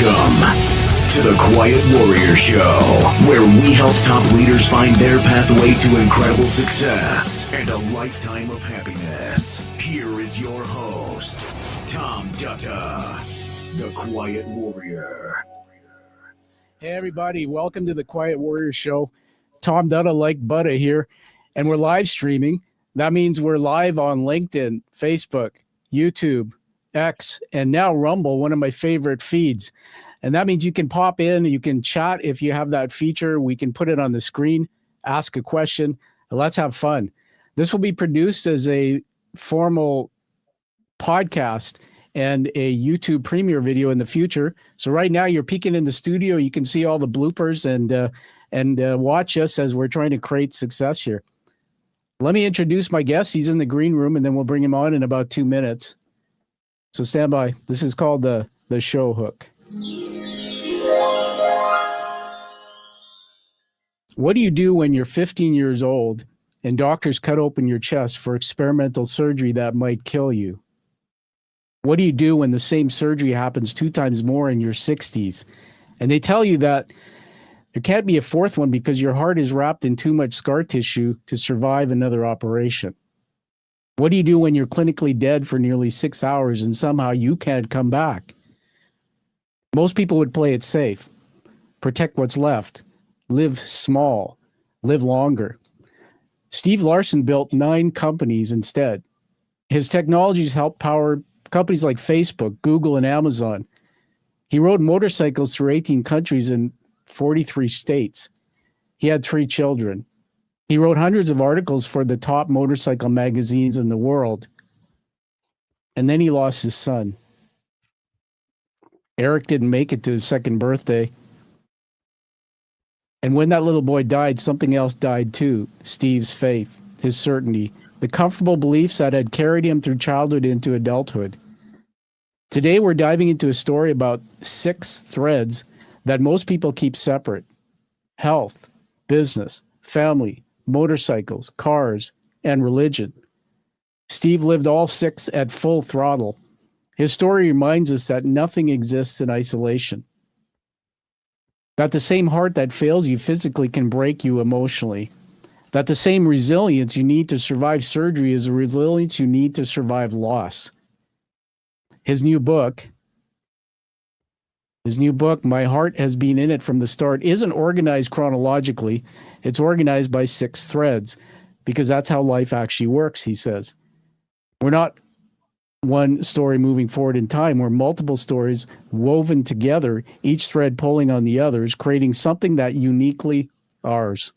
Welcome to the Quiet Warrior Show, where we help top leaders find their pathway to incredible success and a lifetime of happiness. Here is your host, Tom Dutta, the Quiet Warrior. Hey everybody, welcome to the Quiet Warrior Show. Tom Dutta, like Butta here, and we're live streaming. That means we're live on LinkedIn, Facebook, YouTube, X, and now Rumble, one of my favorite feeds. And that means you can pop in, you can chat if you have that feature. We can put it on the screen, ask a question, and let's have fun. This will be produced as a formal podcast and a YouTube premiere video in the future. So right now you're peeking in the studio. You can see all the bloopers and watch us as we're trying to create success here. Let me introduce my guest. He's in the green room, and then we'll bring him on in about 2 minutes. So stand by. This is called the show hook. What do you do when you're 15 years old and doctors cut open your chest for experimental surgery that might kill you? What do you do when the same surgery happens 2 times more in your 60s? And they tell you that there can't be a fourth one because your heart is wrapped in too much scar tissue to survive another operation. What do you do when you're clinically dead for nearly 6 hours and somehow you can't come back? Most people would play it safe, protect what's left, live small, live longer. Steve Larsen built 9 companies instead. His technologies help power companies like Facebook, Google, and Amazon. He rode motorcycles through 18 countries in 43 states. He had 3 children. He wrote hundreds of articles for the top motorcycle magazines in the world. And then he lost his son. Eric didn't make it to his 2nd birthday. And when that little boy died, something else died too. Steve's faith, his certainty, the comfortable beliefs that had carried him through childhood into adulthood. Today, we're diving into a story about 6 threads that most people keep separate: health, business, family, motorcycles, cars, and religion. Steve lived all 6 at full throttle. His story reminds us that nothing exists in isolation, that the same heart that fails you physically can break you emotionally, that the same resilience you need to survive surgery is the resilience you need to survive loss. His new book, My Heart Has Been in It from the Start, isn't organized chronologically. It's organized by 6 threads because that's how life actually works, he says. We're not one story moving forward in time. We're multiple stories woven together, each thread pulling on the others, creating something that uniquely ours.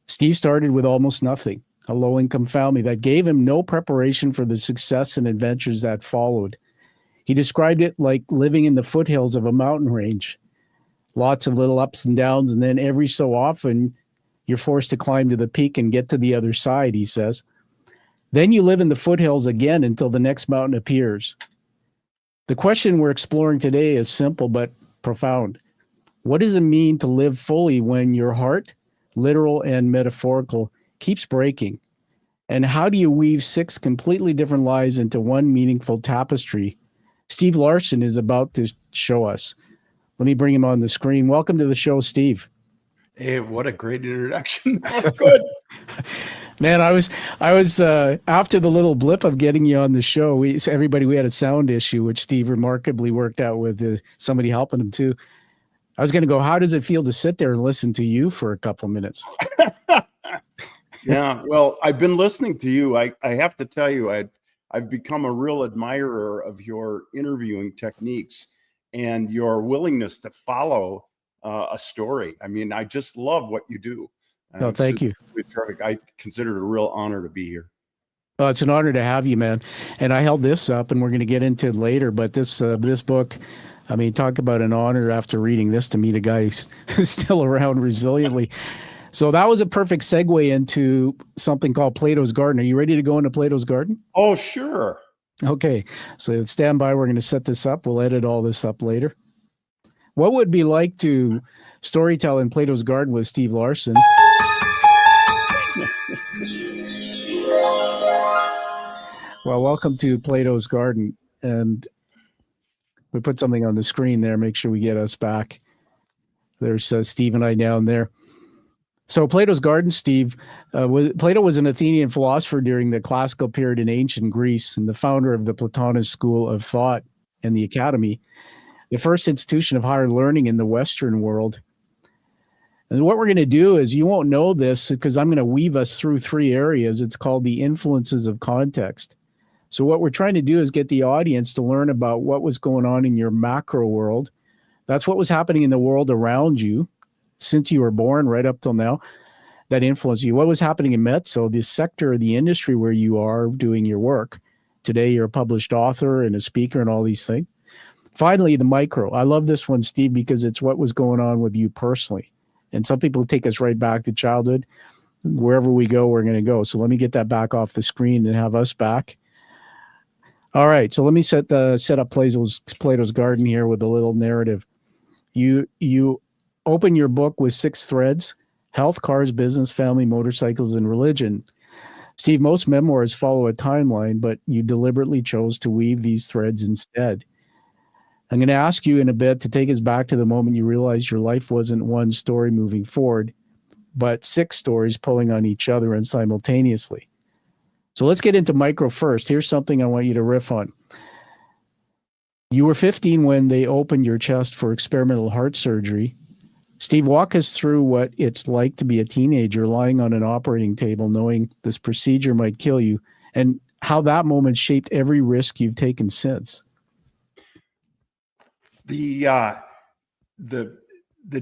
Steve started with almost nothing, a low-income family that gave him no preparation for the success and adventures that followed. He described it like living in the foothills of a mountain range. Lots of little ups and downs, and then every so often, you're forced to climb to the peak and get to the other side, he says. Then you live in the foothills again until the next mountain appears. The question we're exploring today is simple but profound. What does it mean to live fully when your heart, literal and metaphorical, keeps breaking? And how do you weave 6 completely different lives into one meaningful tapestry? Steve Larsen is about to show us. Let me bring him on the screen. Welcome to the show, Steve. Hey, what a great introduction. That was good. Man, I was after the little blip of getting you on the show, we had a sound issue, which Steve remarkably worked out with somebody helping him too. I was going to go, how does it feel to sit there and listen to you for a couple of minutes? Yeah, well, I've been listening to you. I have to tell you, I've become a real admirer of your interviewing techniques and your willingness to follow a story. I mean, I just love what you do. No, thank you. Terrific. I consider it a real honor to be here. Well, it's an honor to have you, man. And I held this up, and we're going to get into it later. But this book, I mean, talk about an honor after reading this to meet a guy who's still around resiliently. So that was a perfect segue into something called Plato's Garden. Are you ready to go into Plato's Garden? Oh, sure. Okay. So stand by. We're going to set this up. We'll edit all this up later. What would it be like to storytell in Plato's Garden with Steve Larsen? Well, welcome to Plato's Garden. And We put something on the screen there. Make sure we get us back. There's Steve and I down there. So Plato's Garden, Steve, Plato was an Athenian philosopher during the classical period in ancient Greece and the founder of the Platonist school of thought and the academy, the first institution of higher learning in the Western world. And what we're going to do is, you won't know this because I'm going to weave us through 3 areas. It's called the influences of context. So what we're trying to do is get the audience to learn about what was going on in your macro world. That's what was happening in the world around you since you were born right up till now, that influenced you. What was happening in Mezzo, the sector, the industry where you are doing your work. Today, you're a published author and a speaker and all these things. Finally, the micro. I love this one, Steve, because it's what was going on with you personally. And some people take us right back to childhood. Wherever we go, we're going to go. So let me get that back off the screen and have us back. All right. So let me set up Plato's Garden here with a little narrative. You open your book with 6 threads: health, cars, business, family, motorcycles, and religion. Steve, most memoirs follow a timeline, but you deliberately chose to weave these threads instead. I'm going to ask you in a bit to take us back to the moment you realized your life wasn't one story moving forward, but 6 stories pulling on each other and simultaneously. So let's get into micro first. Here's something I want you to riff on. You were 15 when they opened your chest for experimental heart surgery. Steve, walk us through what it's like to be a teenager lying on an operating table knowing this procedure might kill you, and how that moment shaped every risk you've taken since. The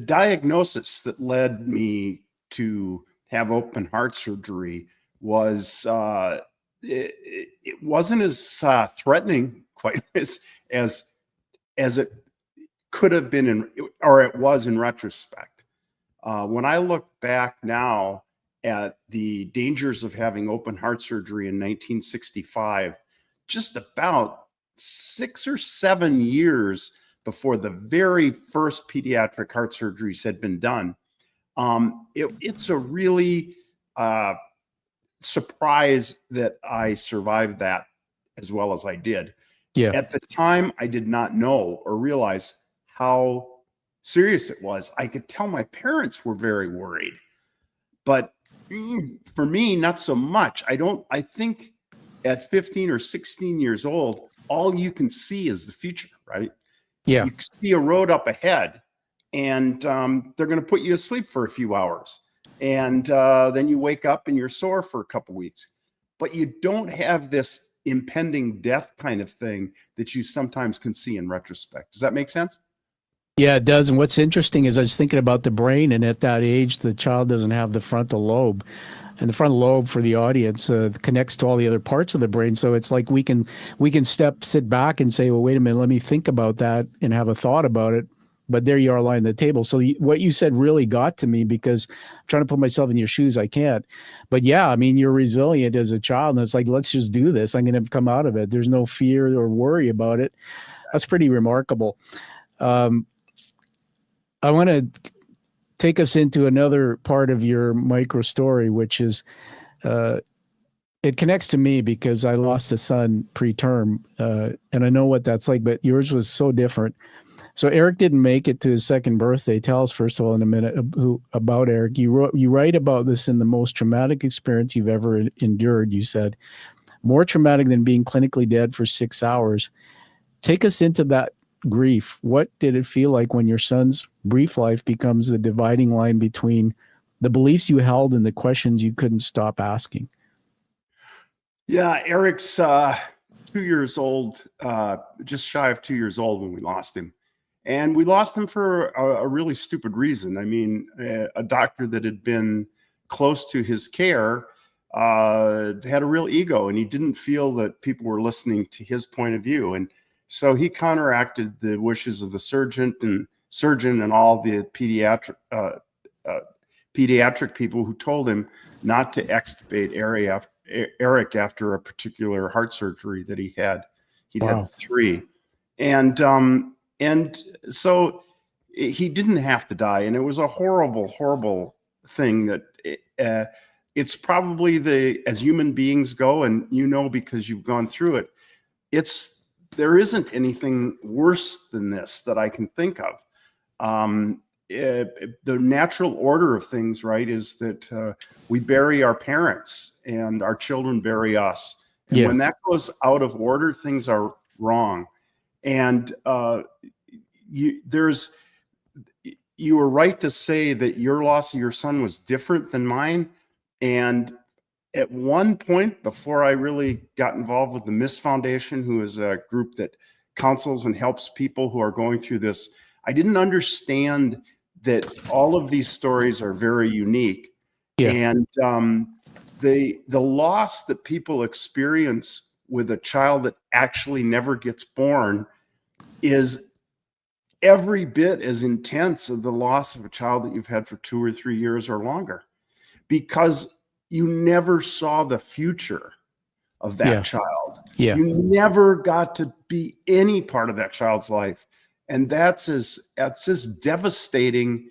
diagnosis that led me to have open heart surgery was it wasn't as threatening quite as it could have been or it was in retrospect. When I look back now at the dangers of having open heart surgery in 1965, just about 6 or 7 years before the very first pediatric heart surgeries had been done, it's a really surprise that I survived that as well as I did. Yeah. At the time, I did not know or realize how serious it was. I could tell my parents were very worried, but for me, not so much. I think at 15 or 16 years old, all you can see is the future, right? Yeah. You see a road up ahead, and they're going to put you asleep for a few hours. And then you wake up and you're sore for a couple weeks. But you don't have this impending death kind of thing that you sometimes can see in retrospect. Does that make sense? Yeah, it does. And what's interesting is I was thinking about the brain, and at that age, the child doesn't have the frontal lobe. And the frontal lobe, for the audience, connects to all the other parts of the brain. So it's like we can sit back and say, well, wait a minute, let me think about that and have a thought about it. But there you are lying on the table. So what you said really got to me, because I'm trying to put myself in your shoes. I can't. But yeah, I mean, you're resilient as a child. And it's like, let's just do this. I'm going to come out of it. There's no fear or worry about it. That's pretty remarkable. I want to take us into another part of your micro story, which is it connects to me because I lost a son preterm, and I know what that's like, but yours was so different. So Eric didn't make it to his second birthday. Tell us, first of all, in a minute about Eric. You write about this in the most traumatic experience you've ever endured. You said, more traumatic than being clinically dead for 6 hours. Take us into that grief. What did it feel like when your son's brief life becomes the dividing line between the beliefs you held and the questions you couldn't stop asking? Yeah, Eric's 2 years old, just shy of 2 years old when we lost him. And we lost him for a really stupid reason. I mean, a doctor that had been close to his care had a real ego, and he didn't feel that people were listening to his point of view. And so he counteracted the wishes of the surgeon and all the pediatric people who told him not to extubate Eric after a particular heart surgery that he had. He'd Wow. had 3. And so he didn't have to die. And it was a horrible, horrible thing that it's probably as human beings go, and because you've gone through it, it's there isn't anything worse than this that I can think of. The natural order of things, right, is that we bury our parents and our children bury us. And when that goes out of order, things are wrong. And you were right to say that your loss of your son was different than mine. And at one point, before I really got involved with the Miss Foundation, who is a group that counsels and helps people who are going through this, I didn't understand that all of these stories are very unique. And the loss that people experience with a child that actually never gets born is every bit as intense as the loss of a child that you've had for 2 or 3 years or longer, because you never saw the future of that child. You never got to be any part of that child's life. And that's as devastating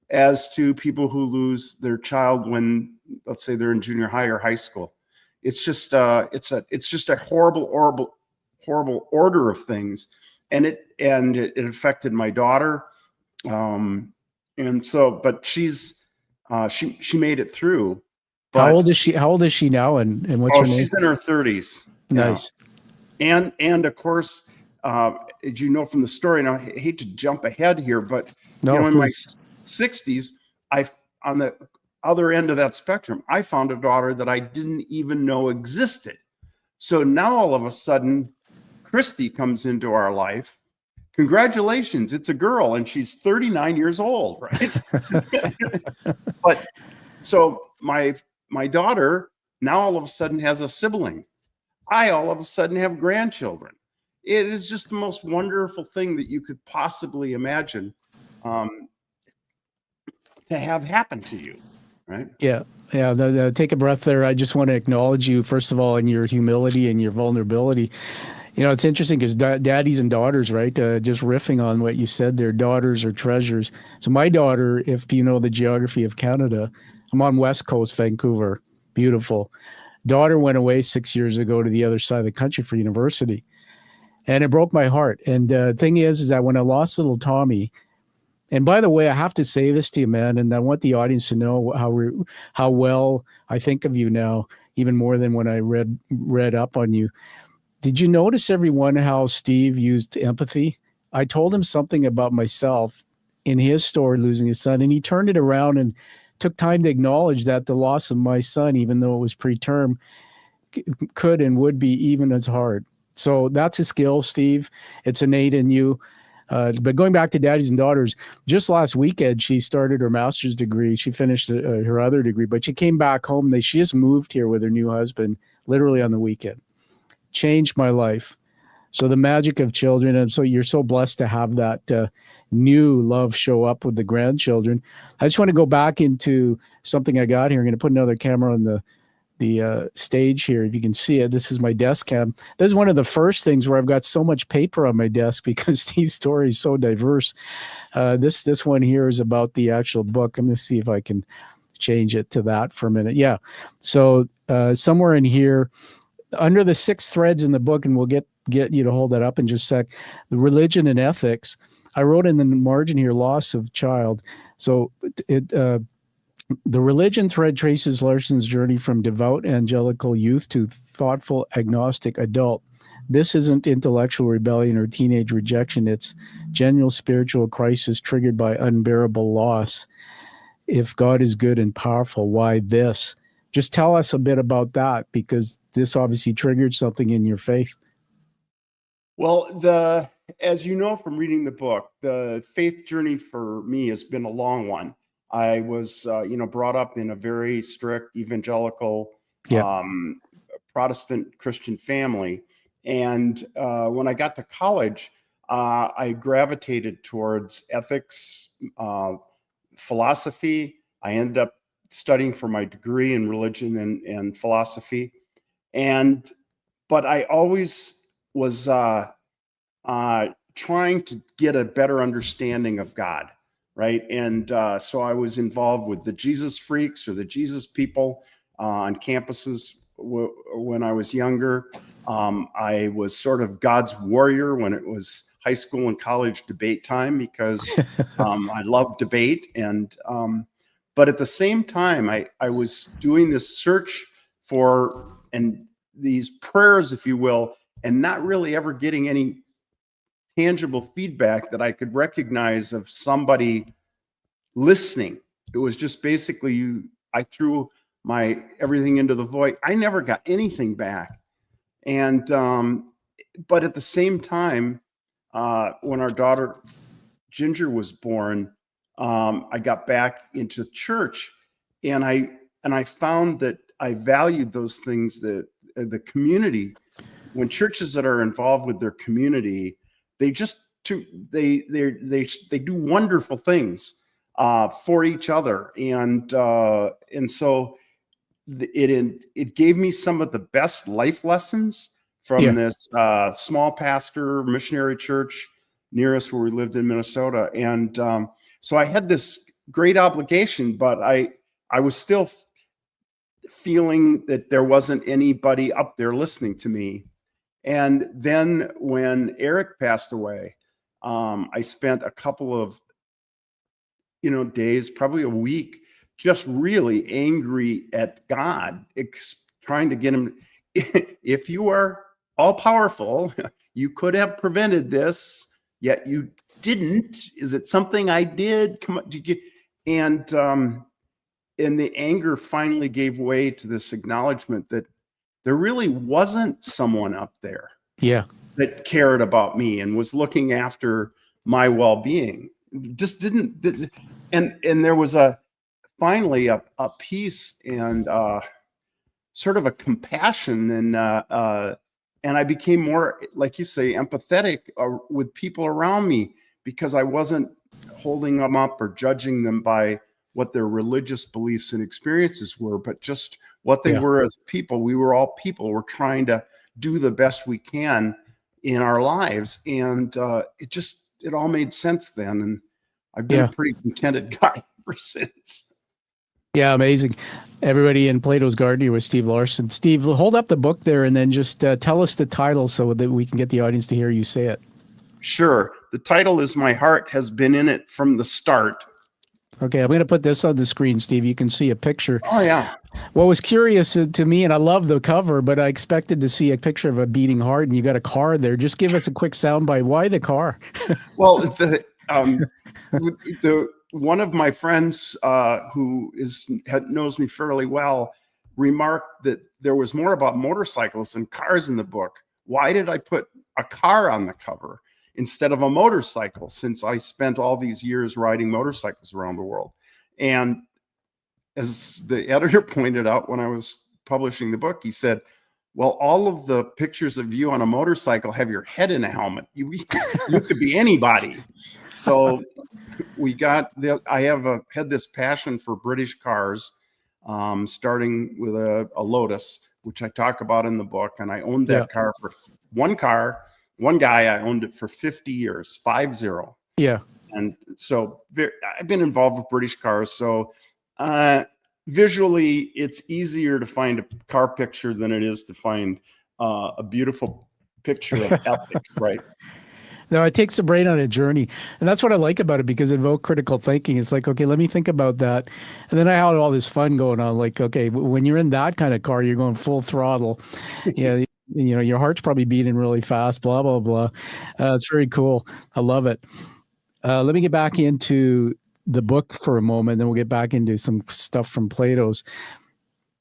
as to people who lose their child when, let's say, they're in junior high or high school. It's just a horrible order of things. And it affected my daughter. And so, but she made it through. But, how old is she now? And what's her name? She's in her 30s. Nice. And of course, as you know from the story, and I hate to jump ahead here, but in my 60s, on the other end of that spectrum, I found a daughter that I didn't even know existed. So now all of a sudden, Christy comes into our life. Congratulations, it's a girl, and she's 39 years old, right? But so my daughter now all of a sudden has a sibling. I all of a sudden have grandchildren. It is just the most wonderful thing that you could possibly imagine to have happen to you, right? Yeah. Take a breath there. I just want to acknowledge you, first of all, in your humility and your vulnerability. It's interesting because daddies and daughters, right? Just riffing on what you said there, daughters are treasures. So my daughter, if you know the geography of Canada, I'm on West Coast, Vancouver, beautiful. Daughter went away 6 years ago to the other side of the country for university. And it broke my heart. And the thing is that when I lost little Tommy, and by the way, I have to say this to you, man, and I want the audience to know how well I think of you now, even more than when I read up on you. Did you notice, everyone, how Steve used empathy? I told him something about myself in his story, losing his son, and he turned it around and took time to acknowledge that the loss of my son, even though it was preterm, could and would be even as hard. So that's a skill, Steve. It's innate in you. But going back to daddies and daughters, just last weekend, she started her master's degree. She finished her other degree, but she came back home. She just moved here with her new husband, literally on the weekend. Changed my life. So the magic of children. And so you're so blessed to have that new love show up with the grandchildren. I just want to go back into something I got here. I'm going to put another camera on the stage here. If you can see it, this is my desk cam. This is one of the first things where I've got so much paper on my desk because Steve's story is so diverse. This one here is about the actual book. I'm going to see if I can change it to that for a minute. Yeah. So somewhere in here, under the 6 threads in the book, and we'll get you to hold that up in just a sec, the religion and ethics, I wrote in the margin here, loss of child. So the religion thread traces Larsens' journey from devout angelical youth to thoughtful agnostic adult. This isn't intellectual rebellion or teenage rejection. It's genuine spiritual crisis triggered by unbearable loss. If God is good and powerful, why this? Just tell us a bit about that, because this obviously triggered something in your faith. Well, as you know from reading the book, the faith journey for me has been a long one. I was, brought up in a very strict evangelical, Protestant Christian family. And when I got to college, I gravitated towards ethics, philosophy. I ended up studying for my degree in religion and philosophy. But I always was trying to get a better understanding of God. Right. And so I was involved with the Jesus freaks or the Jesus people on campuses when I was younger. I was sort of God's warrior when it was high school and college debate time because I love debate. And but at the same time, I was doing this search for and these prayers, if you will, and not really ever getting any tangible feedback that I could recognize of somebody listening. It was just basically I threw my everything into the void. I never got anything back. And but at the same time, when our daughter Ginger was born, I got back into church, and I found that I valued those things, that the community. When churches that are involved with their community, they do wonderful things for each other, and so it gave me some of the best life lessons from this small pastor missionary church near us where we lived in Minnesota. And so I had this great obligation, but I was still feeling that there wasn't anybody up there listening to me. And then when Eric passed away, I spent a couple of days, probably a week, just really angry at God, trying to get him. If you are all powerful, you could have prevented this, yet you didn't. Is it something I did? Come on, and the anger finally gave way to this acknowledgement that there really wasn't someone up there, that cared about me and was looking after my well-being. Just didn't. And there was finally a peace and sort of a compassion, and I became more, like you say, empathetic with people around me, because I wasn't holding them up or judging them by what their religious beliefs and experiences were, but just what they were as people. We were all people. We're trying to do the best we can in our lives, and it all made sense then, and I've been a pretty contented guy ever since. Yeah, amazing. Everybody in Plato's Garden here with Steve Larsen. Steve, hold up the book there and then just tell us the title so that we can get the audience to hear you say it. Sure. The title is My Heart Has Been in It from the Start. Okay, I'm going to put this on the screen, Steve. You can see a picture. Oh, yeah. What was curious to me, and I love the cover, but I expected to see a picture of a beating heart, and you got a car there. Just give us a quick soundbite. Why the car? Well, one of my friends who knows me fairly well remarked that there was more about motorcycles than cars in the book. Why did I put a car on the cover instead of a motorcycle, since I spent all these years riding motorcycles around the world? And as the editor pointed out when I was publishing the book, he said, well, all of the pictures of you on a motorcycle have your head in a helmet. You could be anybody. So I had this passion for British cars, starting with a Lotus, which I talk about in the book. And I owned that car for one guy. I owned it for 50 years, 50. Yeah. And so I've been involved with British cars. So visually, it's easier to find a car picture than it is to find a beautiful picture of ethics, right? No, it takes the brain on a journey. And that's what I like about it, because it evokes critical thinking. It's like, okay, let me think about that. And then I had all this fun going on. Like, okay, when you're in that kind of car, you're going full throttle. Your heart's probably beating really fast, blah, blah, blah. It's very cool. I love it. Let me get back into the book for a moment, then we'll get back into some stuff from Plato's.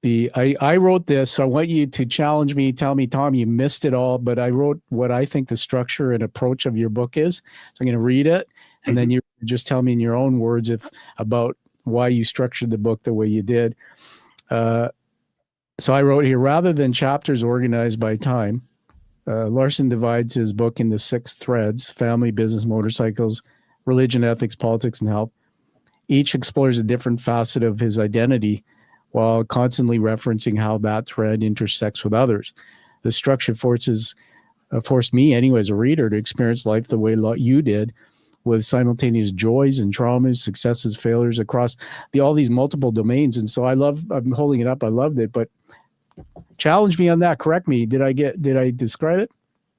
I wrote this, so I want you to challenge me, tell me, Tom, you missed it all, but I wrote what I think the structure and approach of your book is. So I'm going to read it, and then you just tell me in your own words about why you structured the book the way you did. So I wrote here, rather than chapters organized by time, Larsen divides his book into 6 threads: family, business, motorcycles, religion, ethics, politics, and health. Each explores a different facet of his identity while constantly referencing how that thread intersects with others. The structure forced me, anyway, as a reader, to experience life the way you did, with simultaneous joys and traumas, successes, failures across all these multiple domains. And so I'm holding it up. I loved it. But Challenge me on that. Correct me. Did I describe it?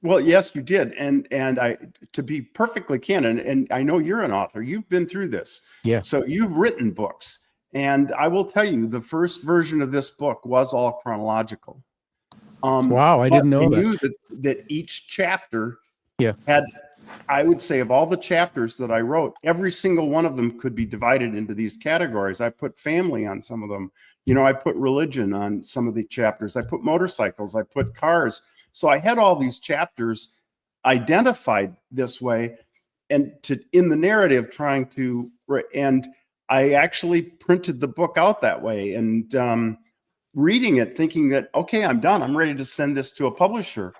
Well, yes, you did. And I, to be perfectly candid, and I know you're an author, you've been through this. Yeah. So you've written books. And I will tell you, the first version of this book was all chronological. Wow, I But didn't know I that. knew that each chapter Yeah. had, I would say, of all the chapters that I wrote, every single one of them could be divided into these categories. I put family on some of them. You know, I put religion on some of the chapters. I put motorcycles. I put cars. So I had all these chapters identified this way, and in the narrative trying to, and I actually printed the book out that way, and reading it thinking that, okay, I'm done. I'm ready to send this to a publisher.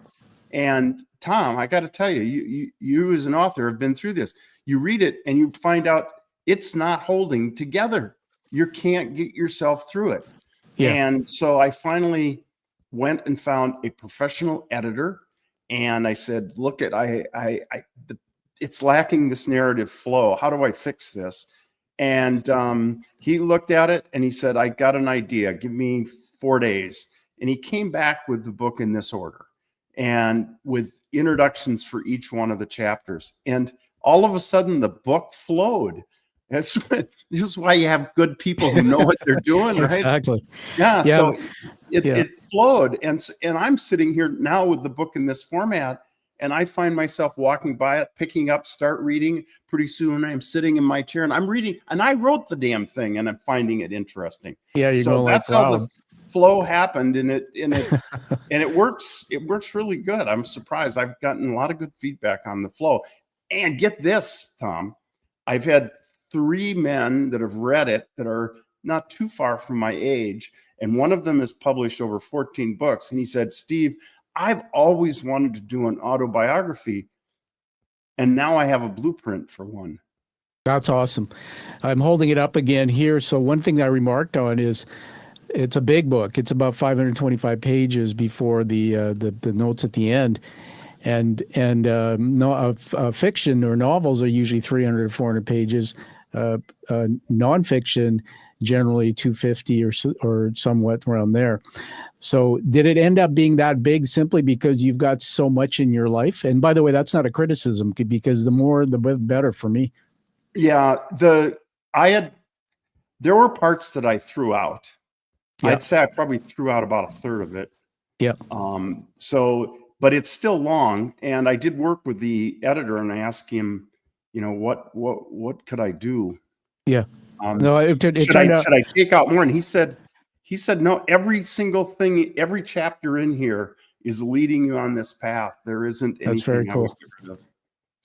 And Tom, I got to tell you, you as an author have been through this. You read it and you find out it's not holding together. You can't get yourself through it. Yeah. And so I finally went and found a professional editor, and I said, look, it's lacking this narrative flow. How do I fix this? And he looked at it and he said, I got an idea. Give me 4 days. And he came back with the book in this order, and with introductions for each one of the chapters. And all of a sudden the book flowed. This is why you have good people who know what they're doing, right? Exactly. Yeah. Yeah. So it flowed. And I'm sitting here now with the book in this format, and I find myself walking by it, picking up, start reading. Pretty soon I'm sitting in my chair and I'm reading, and I wrote the damn thing and I'm finding it interesting. Yeah. You're So going that's like, wow. how the flow happened, and it works really good. I'm surprised. I've gotten a lot of good feedback on the flow. And get this, Tom, I've had 3 men that have read it that are not too far from my age, and one of them has published over 14 books, and he said, Steve, I've always wanted to do an autobiography, and now I have a blueprint for one. That's awesome. I'm holding it up again here. So one thing that I remarked on is it's a big book. It's about 525 pages before the notes at the end, and fiction or novels are usually 300 or 400 pages. Nonfiction generally 250 or somewhat around there. So did it end up being that big simply because you've got so much in your life? And by the way, that's not a criticism, because the more the better for me. Yeah, there were parts that I threw out. Yeah. I'd say I probably threw out about a third of it. Yeah. But it's still long, and I did work with the editor, and I asked him, you know, what could I do? Yeah. Should I take out more? And he said, no, every single thing, every chapter in here is leading you on this path. There isn't anything. That's very cool.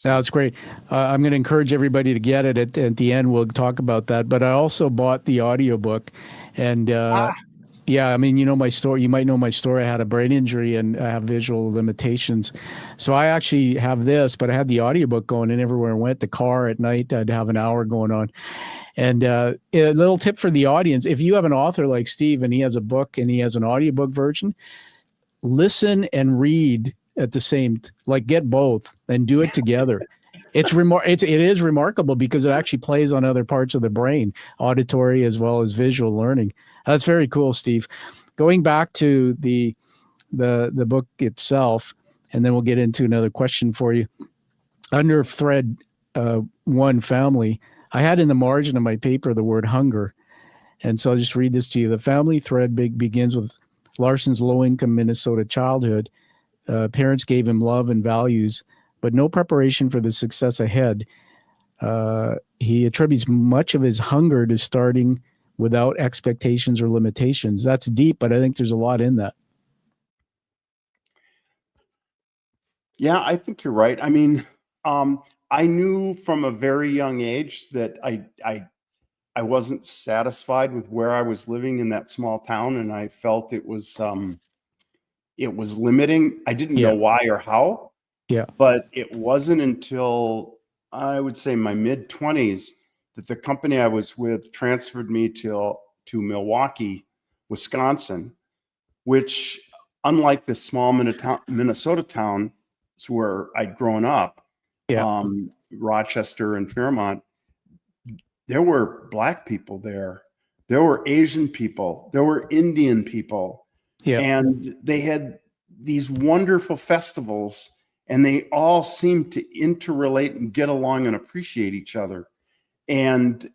That's great. I'm going to encourage everybody to get it. At the end, we'll talk about that. But I also bought the audiobook, and yeah, I mean, you know my story. You might know my story. I had a brain injury and I have visual limitations. So I actually have this, but I had the audiobook going in everywhere I went. The car at night, I'd have an hour going on. And a little tip for the audience: if you have an author like Steve and he has a book and he has an audiobook version, listen and read at the same, get both and do it together. It is remarkable because it actually plays on other parts of the brain, auditory as well as visual learning. That's very cool, Steve. Going back to the book itself, and then we'll get into another question for you. Under thread 1, family, I had in the margin of my paper the word hunger. And so I'll just read this to you. The family thread begins with Larsens' low-income Minnesota childhood. Parents gave him love and values, but no preparation for the success ahead. He attributes much of his hunger to starting without expectations or limitations. That's deep, but I think there's a lot in that. Yeah, I think you're right. I mean, I knew from a very young age that I wasn't satisfied with where I was living in that small town, and I felt it was limiting. I didn't know why or how. Yeah. But it wasn't until I would say my mid-20s that the company I was with transferred me to Milwaukee, Wisconsin, which, unlike this small Minnesota town where I'd grown up, Rochester and Fairmont, there were Black people there. There were Asian people. There were Indian people. Yeah. And they had these wonderful festivals, and they all seemed to interrelate and get along and appreciate each other. And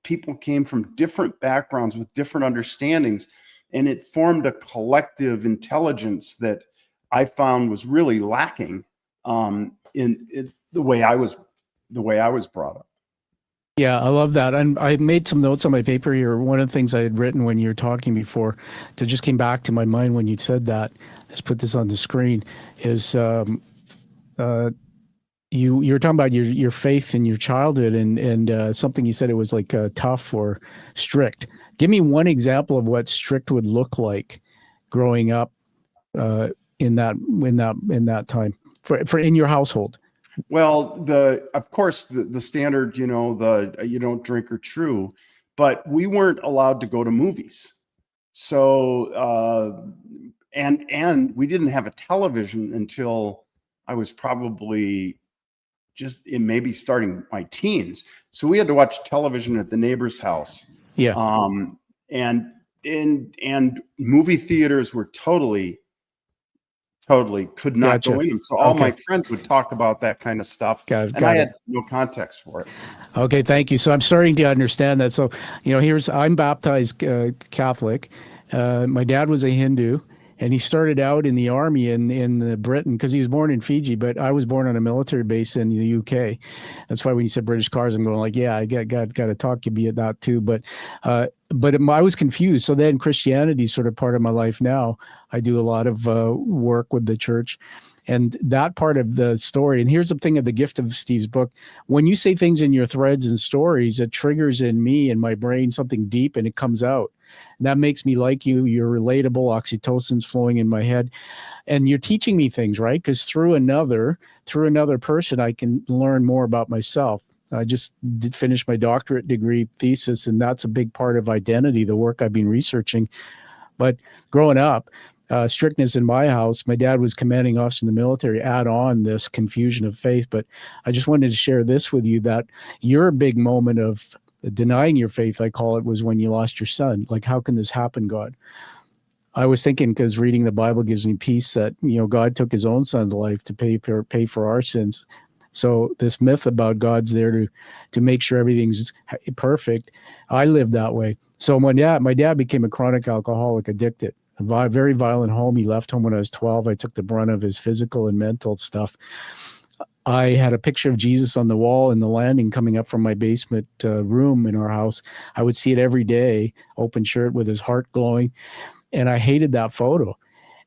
people came from different backgrounds with different understandings, and it formed a collective intelligence that I found was really lacking in the way I was brought up. Yeah, I love that. And I made some notes on my paper here. One of the things I had written when you were talking before, that just came back to my mind when you said that, let's put this on the screen, is you were talking about your faith in your childhood, and something you said, it was like tough or strict. Give me one example of what strict would look like growing up in that time for in your household. Well, of course the standard, you don't drink or chew, but we weren't allowed to go to movies. So and we didn't have a television until I was probably just in maybe starting my teens. So we had to watch television at the neighbor's house. Yeah. And movie theaters were totally could not Gotcha. go in them. So all Okay. my friends would talk about that kind of stuff. Got I it. had no context for it. Okay, thank you. So I'm starting to understand that. So, I'm baptized Catholic. My dad was a Hindu, and he started out in the army in Britain, because he was born in Fiji, but I was born on a military base in the UK. That's why when you said British cars, I'm going like, yeah, I got to talk to you about that too. But I was confused. So then Christianity is sort of part of my life now. I do a lot of work with the church. And that part of the story, and here's the thing of the gift of Steve's book: when you say things in your threads and stories, it triggers in me and my brain something deep, and it comes out. And that makes me like you. You're relatable. Oxytocin's flowing in my head, and you're teaching me things, right? Because through another person, I can learn more about myself. I just did finish my doctorate degree thesis, and that's a big part of identity, the work I've been researching. But growing up, strictness in my house, my dad was commanding officer in the military, add on this confusion of faith. But I just wanted to share this with you, that your big moment of denying your faith, I call it, was when you lost your son. Like, how can this happen, God? I was thinking, because reading the Bible gives me peace, that, God took his own son's life to pay for our sins. So this myth about God's there to make sure everything's perfect, I lived that way. So my dad became a chronic alcoholic, addicted, a very violent home. He left home when I was 12. I took the brunt of his physical and mental stuff. I had a picture of Jesus on the wall in the landing coming up from my basement room in our house. I would see it every day, open shirt with his heart glowing. And I hated that photo.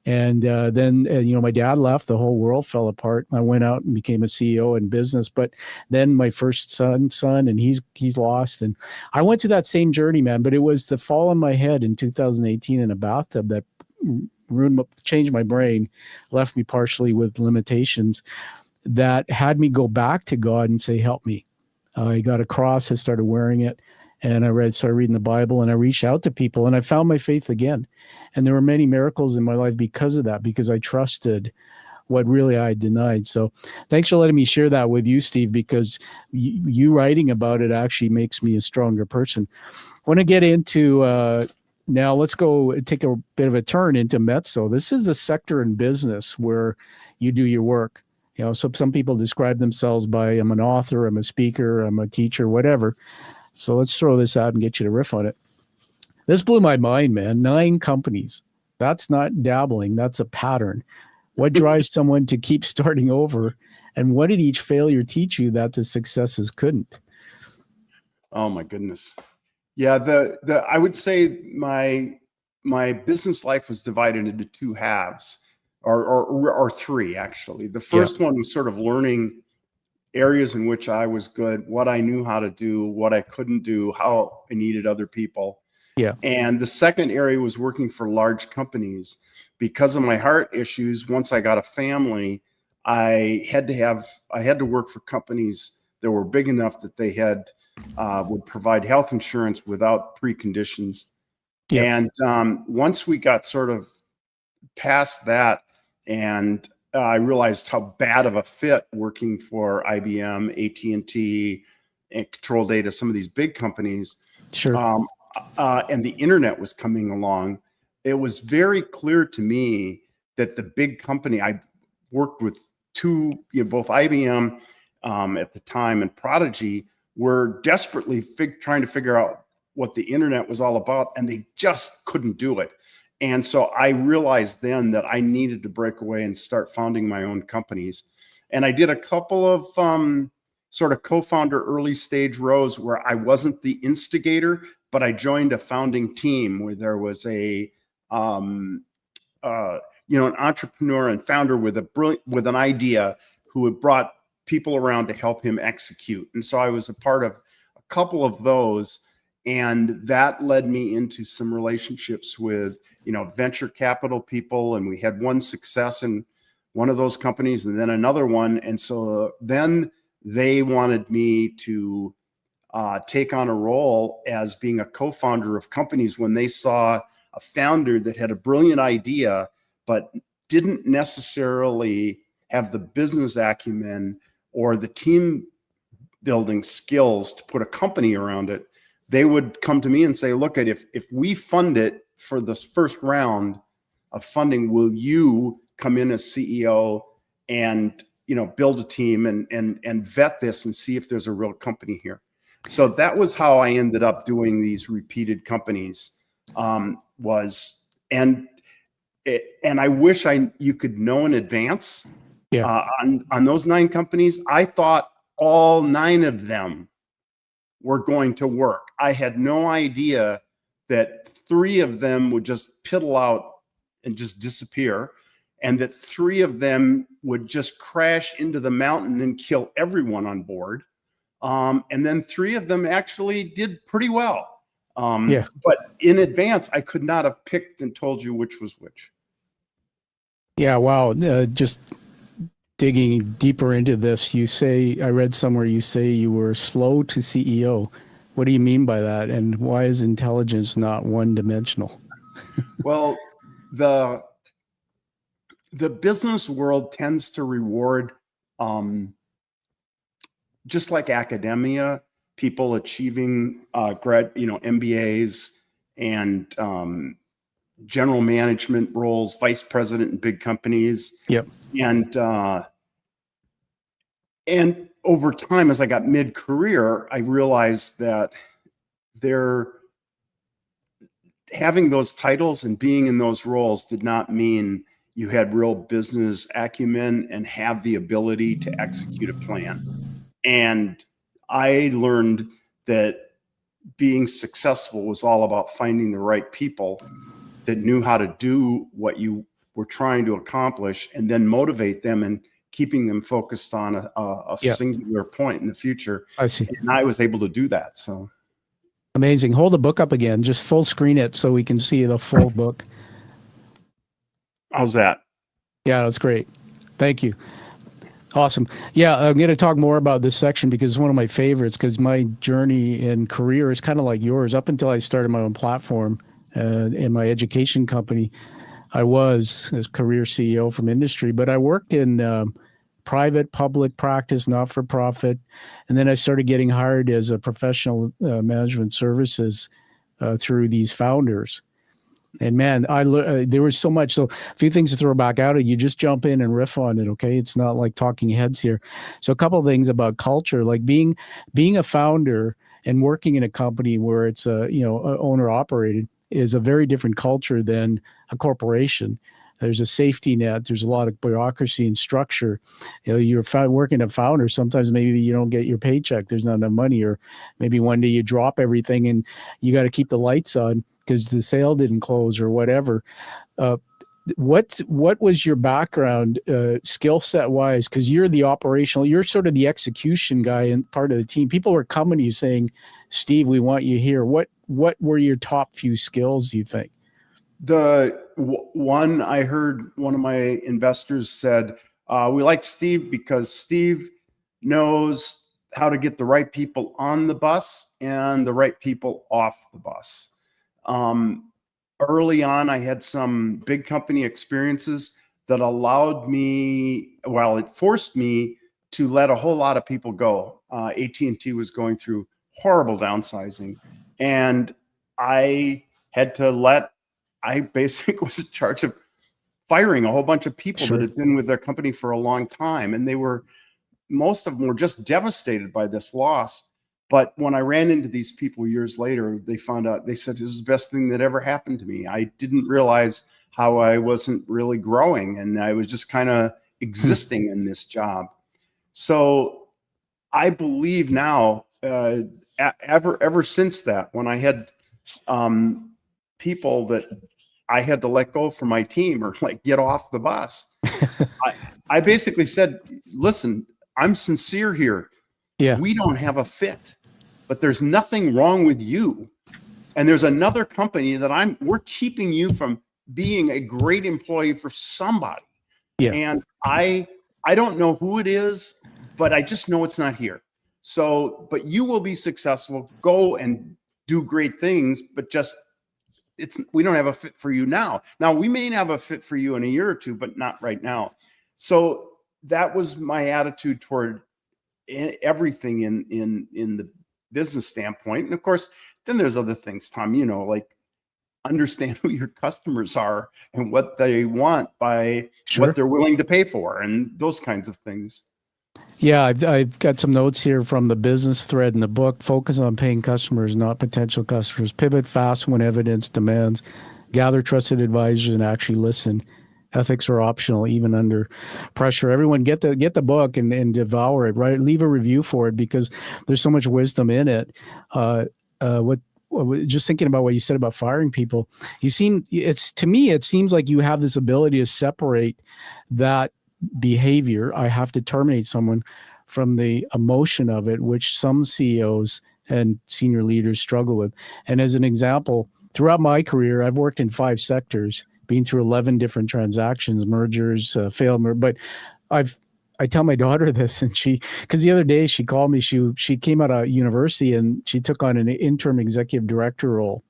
And then, my dad left, the whole world fell apart. I went out and became a CEO in business. But then my first son, and he's lost. And I went through that same journey, man. But it was the fall on my head in 2018 in a bathtub that changed my brain, left me partially with limitations, that had me go back to God and say, help me. I got a cross, I started wearing it, and I started reading the Bible, and I reached out to people, and I found my faith again. And there were many miracles in my life because of that, because I trusted what really I denied. So thanks for letting me share that with you, Steve, because you writing about it actually makes me a stronger person. I want to get into, now let's go take a bit of a turn into Mezzo. This is a sector in business where you do your work. So some people describe themselves by, I'm an author, I'm a speaker, I'm a teacher, whatever. So let's throw this out and get you to riff on it. This blew my mind, man. 9 companies. That's not dabbling. That's a pattern. What drives someone to keep starting over? And what did each failure teach you that the successes couldn't? Oh my goodness. Yeah, I would say my business life was divided into 2 halves, or 3 actually. The first one was sort of learning areas in which I was good, what I knew how to do, what I couldn't do, how I needed other people. Yeah. And the second area was working for large companies. Because of my heart issues, once I got a family, I had to work for companies that were big enough that they would provide health insurance without preconditions. Yeah. And once we got sort of past that, and I realized how bad of a fit working for IBM, AT&T, and Control Data, some of these big companies. Sure. And the internet was coming along. it was very clear to me that the big company, I worked with two, both IBM at the time and Prodigy, were desperately trying to figure out what the internet was all about, and they just couldn't do it. And so I realized then that I needed to break away and start founding my own companies. And I did a couple of sort of co-founder early stage roles where I wasn't the instigator, but I joined a founding team where there was an entrepreneur and founder with an idea who had brought people around to help him execute. And so I was a part of a couple of those, and that led me into some relationships with, venture capital people. And we had one success in one of those companies and then another one. And so then they wanted me to take on a role as being a co-founder of companies when they saw a founder that had a brilliant idea, but didn't necessarily have the business acumen or the team building skills to put a company around it. They would come to me and say, look, if we fund it for this first round of funding, will you come in as CEO and build a team and vet this and see if there's a real company here? So that was how I ended up doing these repeated companies. And I wish you could know in advance. Yeah. On those 9 companies, I thought all 9 of them were going to work. I had no idea that 3 of them would just piddle out and just disappear, and that 3 of them would just crash into the mountain and kill everyone on board. And then 3 of them actually did pretty well. But in advance, I could not have picked and told you which was which. Yeah. Wow. Just digging deeper into this, I read somewhere you say you were slow to CEO. What do you mean by that? And why is intelligence not one-dimensional? Well, the business world tends to reward, just like academia, people achieving MBAs and general management roles, vice president in big companies. Yep. And over time, as I got mid-career, I realized that having those titles and being in those roles did not mean you had real business acumen and have the ability to execute a plan. And I learned that being successful was all about finding the right people that knew how to do what you were trying to accomplish, and then motivate them and keeping them focused on a singular point in the future. I see. And I was able to do that. So amazing. Hold the book up again. Just full screen it so we can see the full book. How's that? Yeah, that's great. Thank you. Awesome. Yeah, I'm going to talk more about this section because it's one of my favorites, because my journey in career is kind of like yours. Up until I started my own platform in my education company, I was a career CEO from industry, but I worked in private, public practice, not-for-profit. And then I started getting hired as a professional management services through these founders. And man, there was so much. So a few things to throw back out at you. Just jump in and riff on it, okay? It's not like talking heads here. So a couple of things about culture, like being a founder and working in a company where it's owner operated, is a very different culture than a corporation. There's a safety net. There's a lot of bureaucracy and structure. You're working a founder. Sometimes maybe you don't get your paycheck. There's not enough money, or maybe one day you drop everything and you got to keep the lights on because the sale didn't close or whatever. What was your background skill set wise? Because you're the operational, you're sort of the execution guy and part of the team. People were coming to you saying, Steve, we want you here. What were your top few skills, do you think? The one I heard one of my investors said, we like Steve because Steve knows how to get the right people on the bus and the right people off the bus. Early on, I had some big company experiences that allowed me, it forced me to let a whole lot of people go. AT&T was going through horrible downsizing, and I had to let I basically was in charge of firing a whole bunch of people that had been with their company for a long time. And most of them were just devastated by this loss. But when I ran into these people years later, they found out, they said, this is the best thing that ever happened to me. I didn't realize how I wasn't really growing, and I was just kind of existing in this job. So I believe now, ever since that, when I had people that I had to let go from my team or like get off the bus, I basically said, listen, I'm sincere here. Yeah. We don't have a fit, but there's nothing wrong with you. And there's another company that we're keeping you from being a great employee for somebody. Yeah. And I don't know who it is, but I just know it's not here. So, but you will be successful. Go and do great things, but just we don't have a fit for you now. Now we may have a fit for you in a year or two, but not right now. So that was my attitude toward everything in the business standpoint. And of course, then there's other things, Tom, like understand who your customers are and what they want by what they're willing to pay for and those kinds of things. Yeah, I've got some notes here from the business thread in the book. Focus on paying customers, not potential customers. Pivot fast when evidence demands. Gather trusted advisors and actually listen. Ethics are optional, even under pressure. Everyone get the book and devour it, right? Leave a review for it because there's so much wisdom in it. Just thinking about what you said about firing people, to me, it seems like you have this ability to separate that behavior, I have to terminate someone, from the emotion of it, which some CEOs and senior leaders struggle with. And as an example, throughout my career, I've worked in 5 sectors, been through 11 different transactions, mergers, failed, but I tell my daughter this, and because the other day she called me, she came out of university and she took on an interim executive director role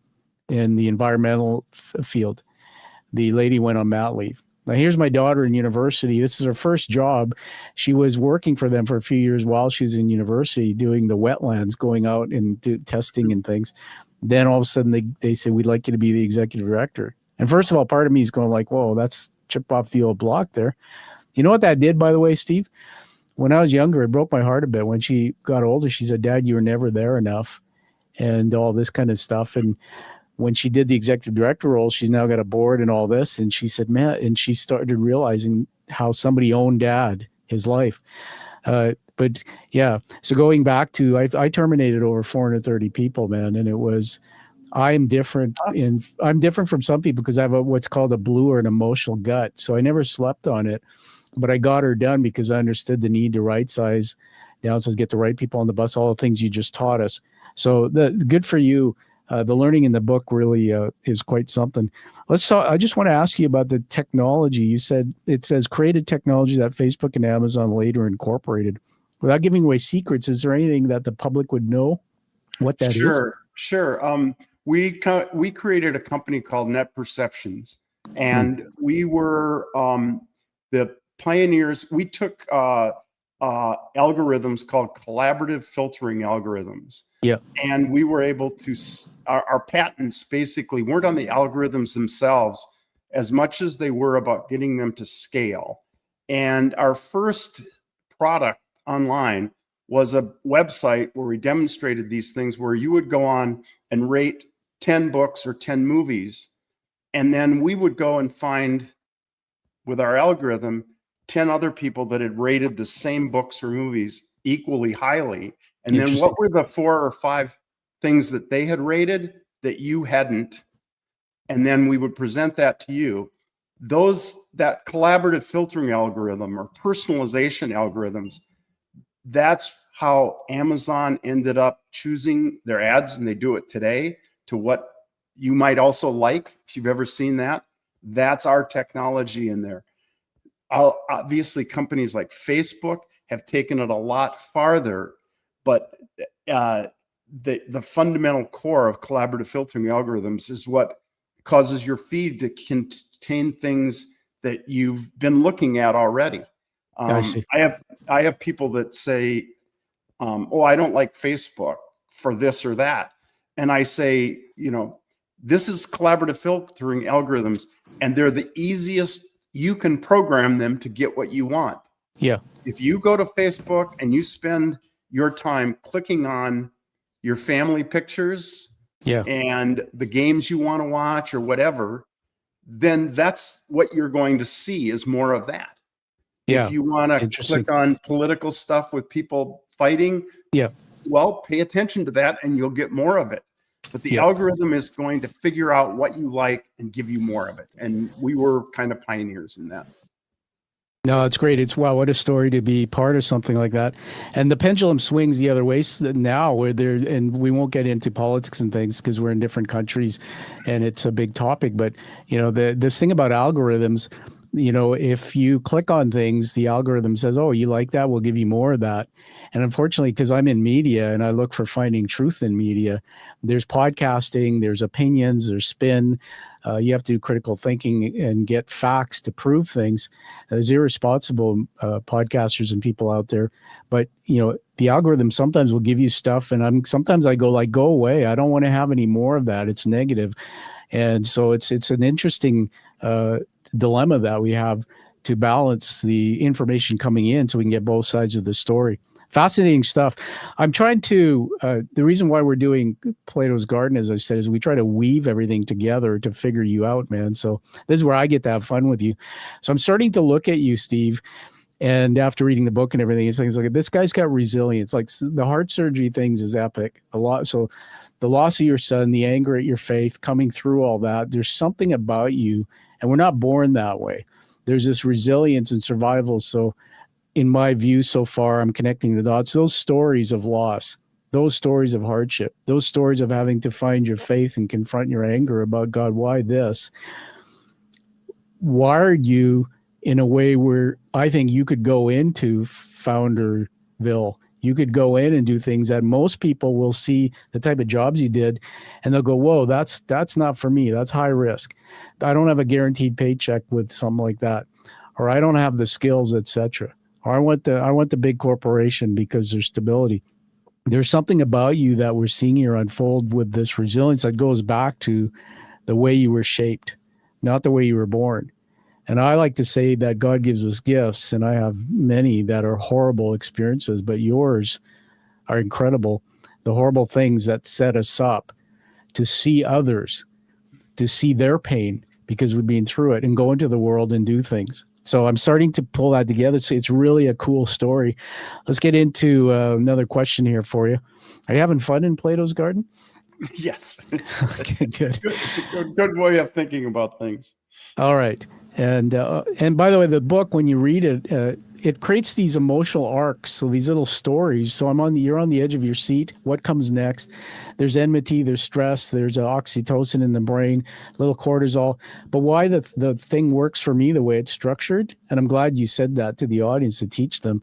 in the environmental field. The lady went on mat leave. Now, here's my daughter in university. This is her first job. She was working for them for a few years while she was in university doing the wetlands, going out and testing and things. Then all of a sudden they say, we'd like you to be the executive director. And first of all, part of me is going like, whoa, that's chip off the old block there. You know what that did, by the way, Steve? When I was younger, it broke my heart a bit. When she got older, she said, Dad, you were never there enough, and all this kind of stuff. And when she did the executive director role, she's now got a board and all this. And she said, man, and she started realizing how somebody owned Dad, his life. But yeah, so going back to, I terminated over 430 people, man. And it was, I'm different from some people because I have what's called a blue or an emotional gut. So I never slept on it, but I got her done because I understood the need to right size, downsize, get the right people on the bus, all the things you just taught us. So the good for you. The learning in the book really is quite something. Let's talk. I just want to ask you about the technology. You said it says created technology that Facebook and Amazon later incorporated. Without giving away secrets, is there anything that the public would know what that is? Sure. We created a company called Net Perceptions, and we were the pioneers. We took algorithms called collaborative filtering algorithms. Yeah. And we were able to, our patents basically weren't on the algorithms themselves as much as they were about getting them to scale. And our first product online was a website where we demonstrated these things, where you would go on and rate 10 books or 10 movies. And then we would go and find, with our algorithm, 10 other people that had rated the same books or movies equally highly. And then what were the 4 or 5 things that they had rated that you hadn't? And then we would present that to you. That collaborative filtering algorithm or personalization algorithms, that's how Amazon ended up choosing their ads, and they do it today, to what you might also like, if you've ever seen that. That's our technology in there. Obviously, companies like Facebook have taken it a lot farther, but the fundamental core of collaborative filtering algorithms is what causes your feed to contain things that you've been looking at already. I see. I have people that say, oh, I don't like Facebook for this or that. And I say, This is collaborative filtering algorithms, and they're the easiest. You can program them to get what you want. Yeah. If you go to Facebook and you spend your time clicking on your family pictures Yeah. and the games you want to watch or whatever, then that's what you're going to see is more of that. Yeah. If you want to Interesting. click on political stuff with people fighting, Yeah. well, pay attention to that and you'll get more of it. But the Yeah. algorithm is going to figure out what you like and give you more of it. And we were kind of pioneers in that. No, it's great. It's wow, what a story to be part of something like that. And the pendulum swings the other way now, where there, and we won't get into politics and things because we're in different countries, and it's a big topic. But this thing about algorithms, if you click on things, the algorithm says, "Oh, you like that? We'll give you more of that." And unfortunately, because I'm in media and I look for finding truth in media, there's podcasting, there's opinions, there's spin. You have to do critical thinking and get facts to prove things. There's irresponsible podcasters and people out there, but the algorithm sometimes will give you stuff, and sometimes I go like, "Go away! I don't want to have any more of that. It's negative." And so it's an interesting dilemma that we have to balance the information coming in so we can get both sides of the story. Fascinating stuff. I'm trying to, the reason why we're doing Plato's Garden, as I said, is we try to weave everything together to figure you out, man. So this is where I get to have fun with you. So I'm starting to look at you, Steve, and after reading the book and everything, it's like, this guy's got resilience. Like the heart surgery things is epic. A lot. So the loss of your son, the anger at your faith, coming through all that, there's something about you, and we're not born that way. There's this resilience and survival. So in my view so far, I'm connecting the dots. Those stories of loss, those stories of hardship, those stories of having to find your faith and confront your anger about God, why this, wired you in a way where I think you could go into Founderville. You could go in and do things that most people will see the type of jobs you did, and they'll go, "Whoa, that's not for me. That's high risk. I don't have a guaranteed paycheck with something like that, or I don't have the skills, etc. Or I want the big corporation because there's stability." There's something about you that we're seeing here unfold with this resilience that goes back to the way you were shaped, not the way you were born. And I like to say that God gives us gifts, and I have many that are horrible experiences, but yours are incredible. The horrible things that set us up to see others, to see their pain because we've been through it, and go into the world and do things. So I'm starting to pull that together. So it's really a cool story. Let's get into another question here for you. Are you having fun in Plato's Garden? Yes. Okay, good. It's a good way of thinking about things. All right. And by the way, the book, when you read it, it creates these emotional arcs. So these little stories. So you're on the edge of your seat. What comes next? There's enmity, there's stress, there's oxytocin in the brain, little cortisol. But why the thing works for me the way it's structured, and I'm glad you said that to the audience to teach them,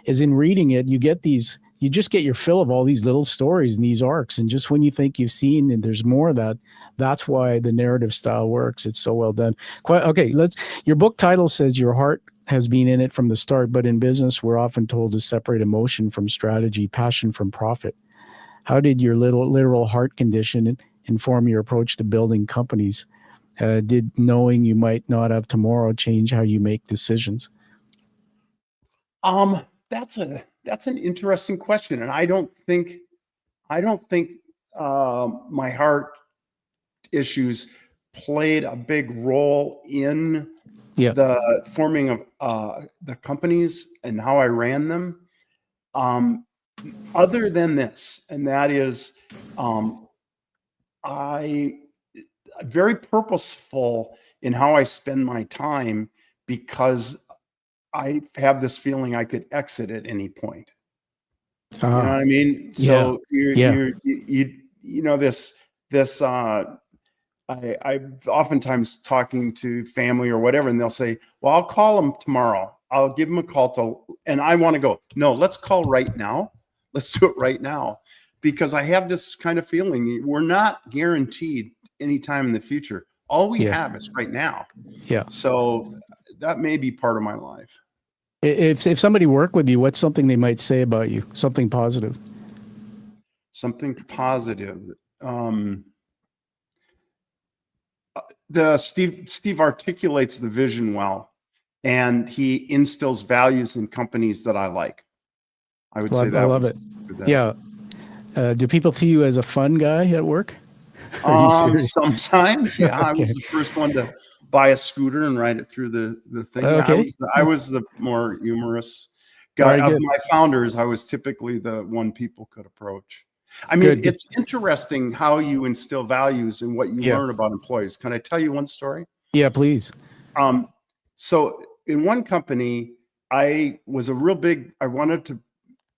is in reading it, you just get your fill of all these little stories and these arcs. And just when you think you've seen and there's more of that, that's why the narrative style works. It's so well done. Okay, your book title says your heart has been in it from the start, but in business, we're often told to separate emotion from strategy, passion from profit. How did your literal heart condition inform your approach to building companies? Did knowing you might not have tomorrow change how you make decisions? That's an interesting question, and I don't think my heart issues played a big role in the forming of the companies and how I ran them. Other than this, and that is, I very purposeful in how I spend my time because I have this feeling I could exit at any point. You know what I mean? So I've oftentimes talking to family or whatever, and they'll say, "Well, I'll call them tomorrow. I'll give them a call and I want to go, "No, let's call right now. Let's do it right now." Because I have this kind of feeling we're not guaranteed any time in the future. All we have is right now. Yeah. So that may be part of my life. If somebody worked with you, what's something they might say about you? Something positive. Something positive. Steve articulates the vision well, and he instills values in companies that I like. I would say that. I love it. Yeah. Do people see you as a fun guy at work? Sometimes, yeah. Okay. I was the first one to buy a scooter and ride it through the thing. Okay. I was the more humorous guy of my founders. I was typically the one people could approach. I mean, it's interesting how you instill values and what you learn about employees. Can I tell you one story? Yeah, please. So in one company, I wanted to,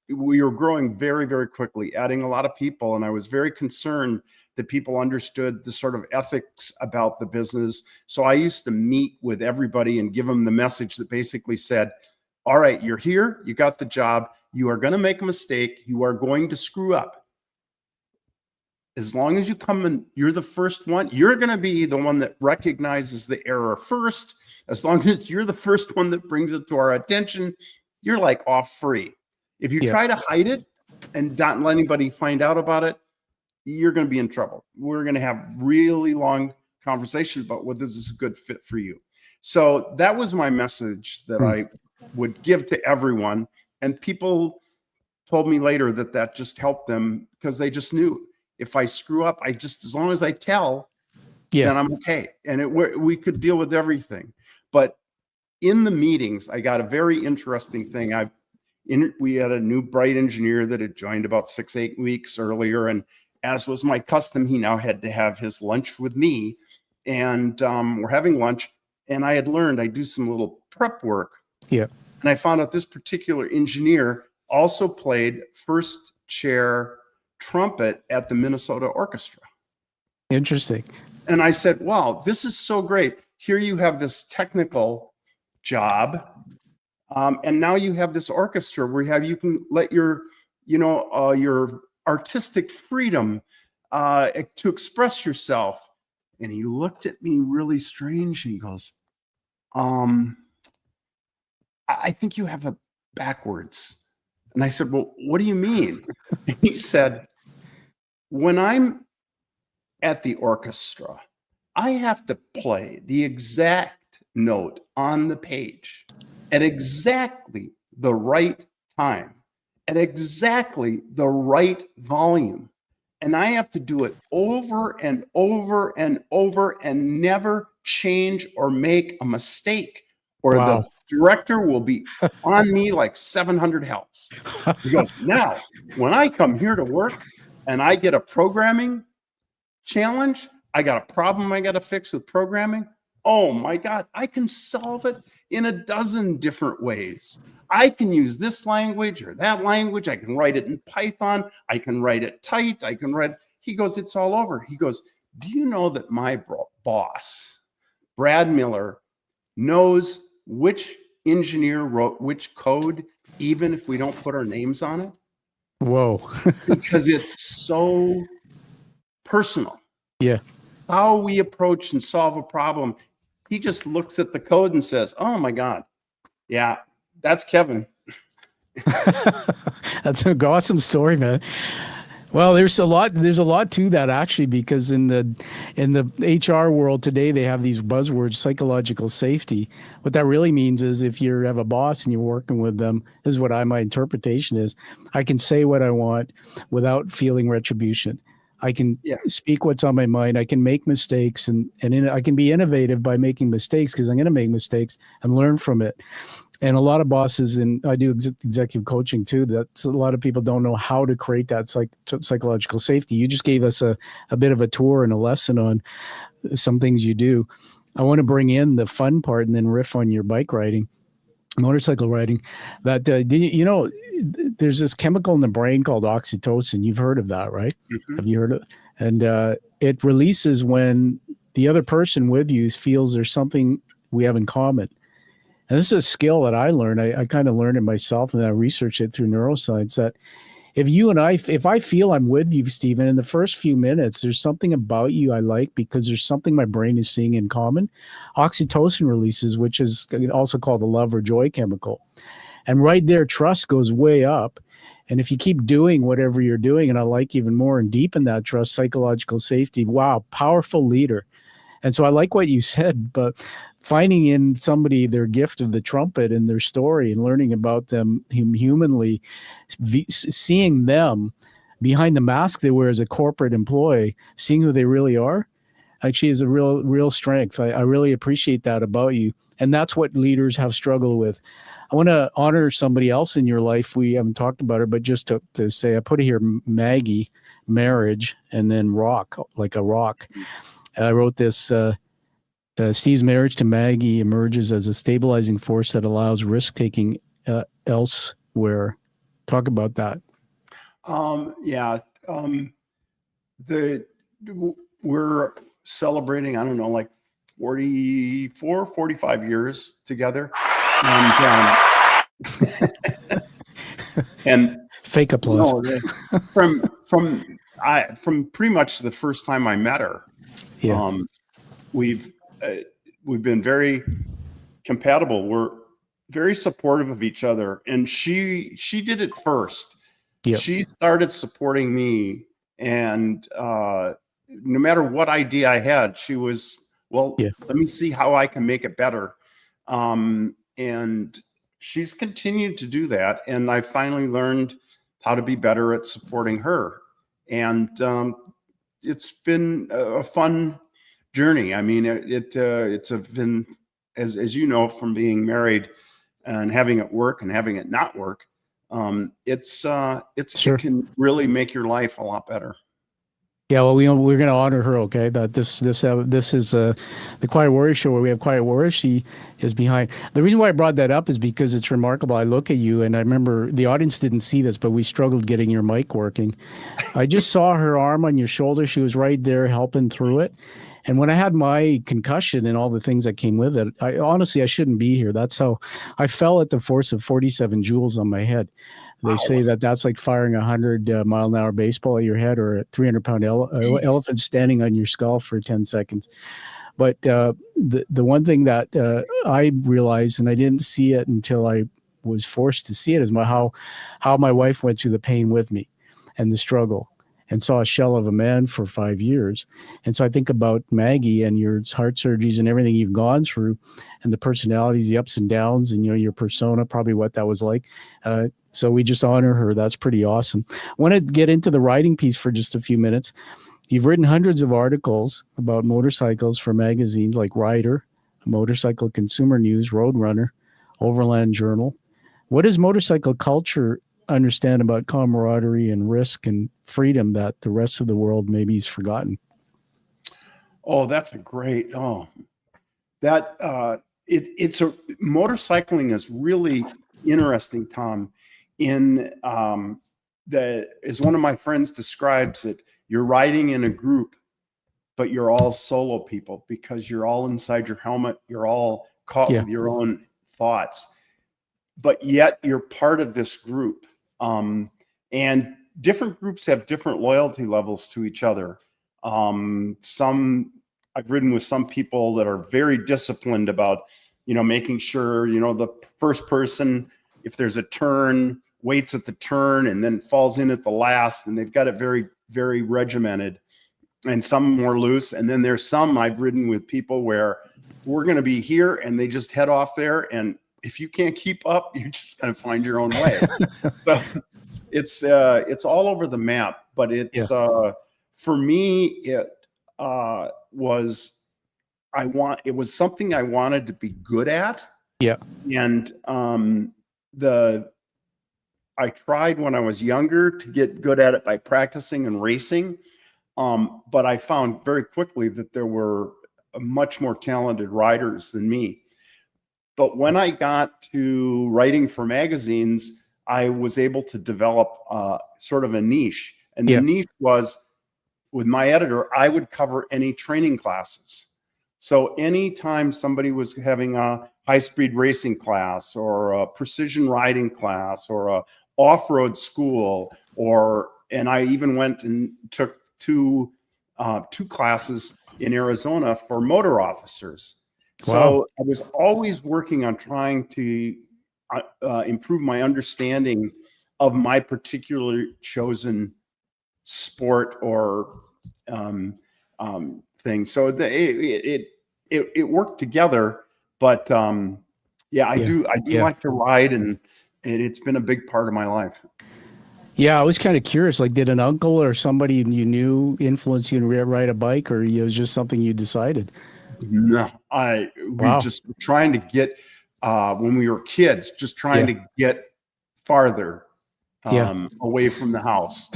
we were growing very, very quickly, adding a lot of people. And I was very concerned that people understood the sort of ethics about the business. So I used to meet with everybody and give them the message that basically said, all right, you're here, you got the job, you are going to make a mistake, you are going to screw up. As long as you come and you're the first one, you're going to be the one that recognizes the error first. As long as you're the first one that brings it to our attention, you're like off free. If you try to hide it and not let anybody find out about it, you're going to be in trouble. We're going to have really long conversations about whether this is a good fit for you. So that was my message that I would give to everyone. And people told me later that just helped them because they just knew if I screw up, as long as I tell, then I'm okay. And we could deal with everything. But in the meetings, I got a very interesting thing. We had a new bright engineer that had joined about 6-8 weeks earlier. And as was my custom, he now had to have his lunch with me. And we're having lunch. And I had learned I do some little prep work. Yeah. And I found out this particular engineer also played first chair trumpet at the Minnesota Orchestra. Interesting. And I said, wow, this is so great. Here you have this technical job. And now you have this orchestra where you can let your artistic freedom to express yourself. And he looked at me really strange. And he goes, I think you have it backwards. And I said, well, what do you mean? And he said, when I'm at the orchestra, I have to play the exact note on the page at exactly the right time, at exactly the right volume. And I have to do it over and over and over and never change or make a mistake, or the director will be on me like 700 hells. He goes, now, when I come here to work and I get a programming challenge, I got a problem I got to fix with programming. Oh my God, I can solve it in a dozen different ways. I can use this language or that language. I can write it in Python. I can write it tight. He goes, it's all over. He goes, do you know that my boss, Brad Miller, knows which engineer wrote which code, even if we don't put our names on it? Whoa. Because it's so personal. Yeah. How we approach and solve a problem. He just looks at the code and says, oh my God, yeah, that's Kevin. That's an awesome story, man. Well, there's a lot to that actually, because in the HR world today, they have these buzzwords, psychological safety. What that really means is if you have a boss and you're working with them, this is what my interpretation is. I can say what I want without feeling retribution. I can speak what's on my mind. I can make mistakes and I can be innovative by making mistakes because I'm going to make mistakes and learn from it. And a lot of bosses, and I do executive coaching too, that's a lot of people don't know how to create that psychological safety. You just gave us a bit of a tour and a lesson on some things you do. I want to bring in the fun part and then riff on your bike riding, motorcycle riding. That there's this chemical in the brain called oxytocin. You've heard of that, right? Mm-hmm. Have you heard of it? And it releases when the other person with you feels there's something we have in common. And this is a skill that I learned. I kind of learned it myself, and I researched it through neuroscience, that if I feel I'm with you, Stephen, in the first few minutes, there's something about you I like because there's something my brain is seeing in common. Oxytocin releases, which is also called the love or joy chemical. And right there, trust goes way up. And if you keep doing whatever you're doing, and I like even more and deepen that trust, psychological safety, wow, powerful leader. And so I like what you said, but finding in somebody their gift of the trumpet and their story and learning about them humanly, seeing them behind the mask they wear as a corporate employee, seeing who they really are, actually is a real strength. I really appreciate that about you. And that's what leaders have struggled with. I want to honor somebody else in your life. We haven't talked about her, but just to say, I put it here, Maggie, marriage, and then rock, like a rock. I wrote this, Steve's marriage to Maggie emerges as a stabilizing force that allows risk-taking elsewhere. Talk about that. Yeah. We're celebrating, I don't know, like 44, 45 years together. And fake applause. From pretty much the first time I met her, we've been very compatible. We're very supportive of each other, and she did it first. Yep. She started supporting me, and no matter what idea I had, she was, let me see how I can make it better. And she's continued to do that. And I finally learned how to be better at supporting her. And it's been a fun journey. I mean, it's been, as you know, from being married and having it work and having it not work, it can really make your life a lot better. Yeah, well, we're going to honor her, okay? That this is the Quiet Warrior Show, where we have Quiet Warrior. She is behind. The reason why I brought that up is because it's remarkable. I look at you, and I remember the audience didn't see this, but we struggled getting your mic working. I just saw her arm on your shoulder. She was right there helping through it. And when I had my concussion and all the things that came with it, I shouldn't be here. That's how I fell at the force of 47 joules on my head. They say that's like firing a 100-mile-an-hour baseball at your head, or a 300-pound elephant standing on your skull for 10 seconds. But the one thing that I realized, and I didn't see it until I was forced to see it, is how my wife went through the pain with me and the struggle, and saw a shell of a man for 5 years. And so I think about Maggie and your heart surgeries and everything you've gone through, and the personalities, the ups and downs, and your persona, probably what that was like. So we just honor her. That's pretty awesome. I want to get into the writing piece for just a few minutes. You've written hundreds of articles about motorcycles for magazines like Rider, Motorcycle Consumer News, Roadrunner, Overland Journal. What does motorcycle culture understand about camaraderie and risk and freedom that the rest of the world maybe has forgotten? Oh, that's a great, motorcycling is really interesting, Tom, in as one of my friends describes it, you're riding in a group, but you're all solo people because you're all inside your helmet. You're all caught with your own thoughts, but yet you're part of this group. And different groups have different loyalty levels to each other. I've ridden with some people that are very disciplined about, making sure, the first person, if there's a turn, waits at the turn and then falls in at the last, and they've got it very, very regimented. And some more loose. And then there's some I've ridden with people where we're going to be here and they just head off there. And if you can't keep up, you're just going to find your own way. So it's all over the map, but it's, for me, it was something I wanted to be good at. Yeah. And I tried when I was younger to get good at it by practicing and racing. But I found very quickly that there were much more talented riders than me. But when I got to writing for magazines, I was able to develop sort of a niche. And the niche was, with my editor, I would cover any training classes. So anytime somebody was having a high-speed racing class or a precision riding class or a off-road school, and I even went and took two classes in Arizona for motor officers. Wow. So I was always working on trying to improve my understanding of my particular chosen sport or thing. So it worked together. But I do like to ride, and it's been a big part of my life. Yeah, I was kind of curious. Like, did an uncle or somebody you knew influence you to ride a bike, or it was just something you decided? No, we just were trying to get when we were kids, just trying to get farther away from the house.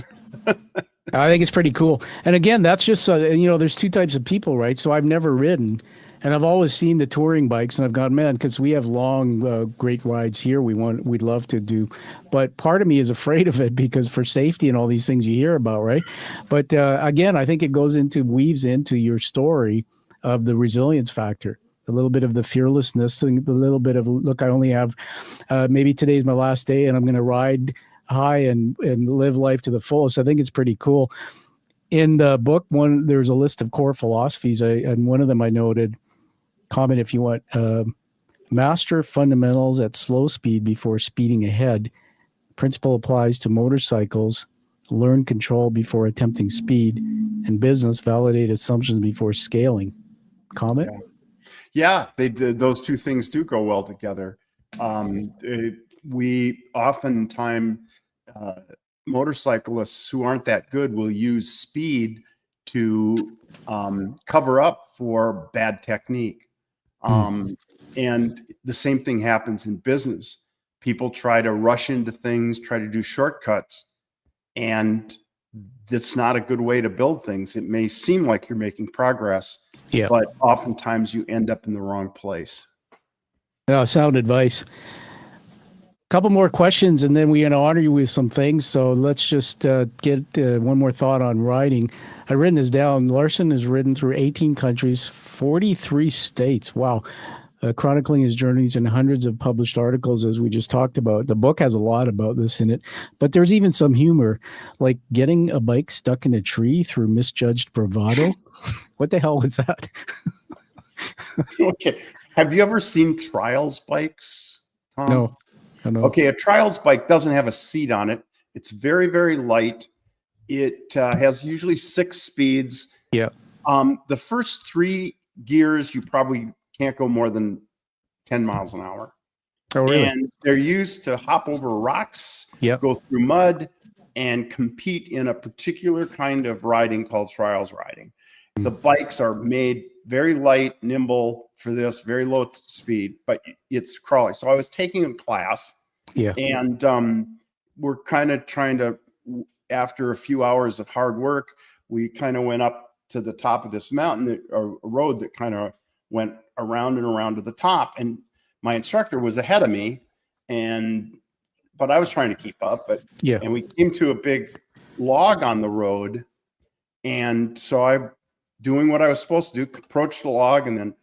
I think it's pretty cool. And again, that's just there's two types of people, right? So I've never ridden, and I've always seen the touring bikes, and I've gone, man, because we have long, great rides here. We'd love to do, but part of me is afraid of it because for safety and all these things you hear about, right? But again, I think it weaves into your story of the resilience factor, a little bit of the fearlessness, a little bit of, look, I only have, maybe today's my last day, and I'm going to ride high and live life to the fullest. I think it's pretty cool. In the book, there's a list of core philosophies, and one of them I noted, comment if you want, master fundamentals at slow speed before speeding ahead. Principle applies to motorcycles. Learn control before attempting speed. And business, validate assumptions before scaling. Comment? Yeah, those two things do go well together. We oftentimes, motorcyclists who aren't that good will use speed to cover up for bad technique. And the same thing happens in business. People try to rush into things, try to do shortcuts, and it's not a good way to build things. It may seem like you're making progress, but oftentimes you end up in the wrong place. Sound advice. Couple more questions, and then we're going to honor you with some things. So let's just get one more thought on riding. I've written this down. Larsen has ridden through 18 countries, 43 states. Wow. Chronicling his journeys in hundreds of published articles, as we just talked about. The book has a lot about this in it, but there's even some humor, like getting a bike stuck in a tree through misjudged bravado. What the hell was that? Okay. Have you ever seen trials bikes, Tom? No. Okay, a trials bike doesn't have a seat on it. It's very, very light. It has usually 6 speeds. Yeah. The first 3 gears, you probably can't go more than 10 miles an hour. Oh, really? And they're used to hop over rocks, go through mud, and compete in a particular kind of riding called trials riding. The bikes are made very light, nimble for this, very low speed, but it's crawling. So I was taking a class, and we're kind of trying to, after a few hours of hard work, we kind of went up to the top of this mountain, a road that kind of went around and around to the top. And my instructor was ahead of me, but I was trying to keep up. And we came to a big log on the road, and so I, doing what I was supposed to do, approached the log and then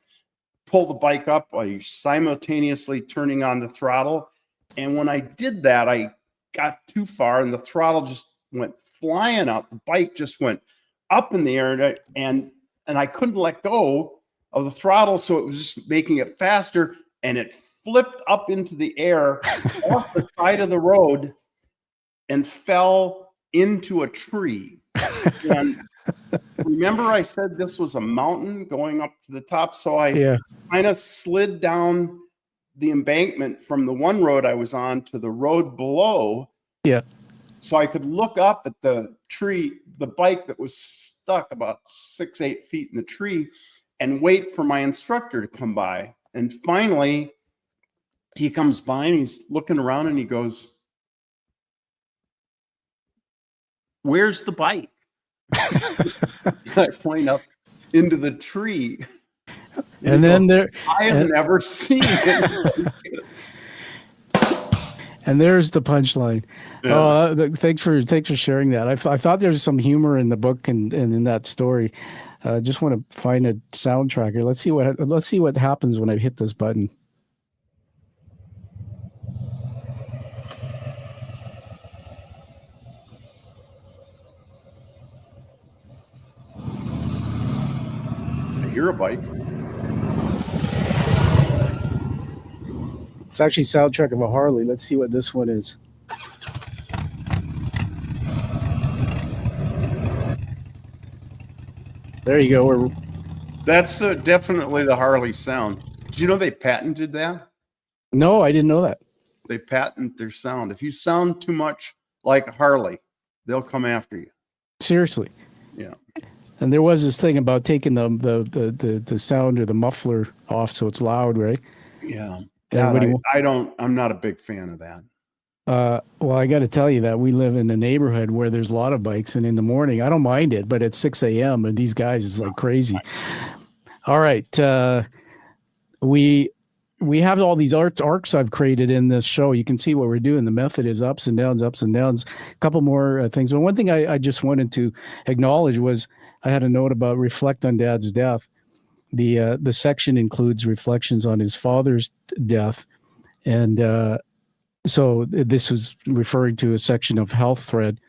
pull the bike up while simultaneously turning on the throttle. And when I did that, I got too far and the throttle just went flying up. The bike just went up in the air, and I couldn't let go of the throttle, so it was just making it faster, and it flipped up into the air off the side of the road and fell into a tree. And remember I said this was a mountain going up to the top, so I kind of slid down the embankment from the one road I was on to the road below, so I could look up at the tree, the bike that was stuck about 6-8 feet in the tree, and wait for my instructor to come by. And finally he comes by and he's looking around and he goes, "Where's the bike?" I point up into the tree, and then I have never seen it. And there's the punchline. Thanks for sharing that. I thought there's some humor in the book and in that story. Just want to find a soundtrack here. Let's see what happens when I hit this button. I hear a bike. It's actually soundtrack of a Harley. Let's see what this one is. There you go. That's definitely the Harley sound. Did you know they patented that? No, I didn't know that. They patent their sound. If you sound too much like a Harley, they'll come after you. Seriously. Yeah. And there was this thing about taking the sound or the muffler off so it's loud, right? Yeah. Everybody. I'm not a big fan of that. Well, I got to tell you that we live in a neighborhood where there's a lot of bikes, and in the morning, I don't mind it, but at 6 a.m. and these guys is like crazy. All right, we have all these arcs I've created in this show. You can see what we're doing. The method is ups and downs, ups and downs. A couple more things, but one thing I just wanted to acknowledge was I had a note about reflect on Dad's death. The section includes reflections on his father's death, and so this was referring to a section of Health Thread.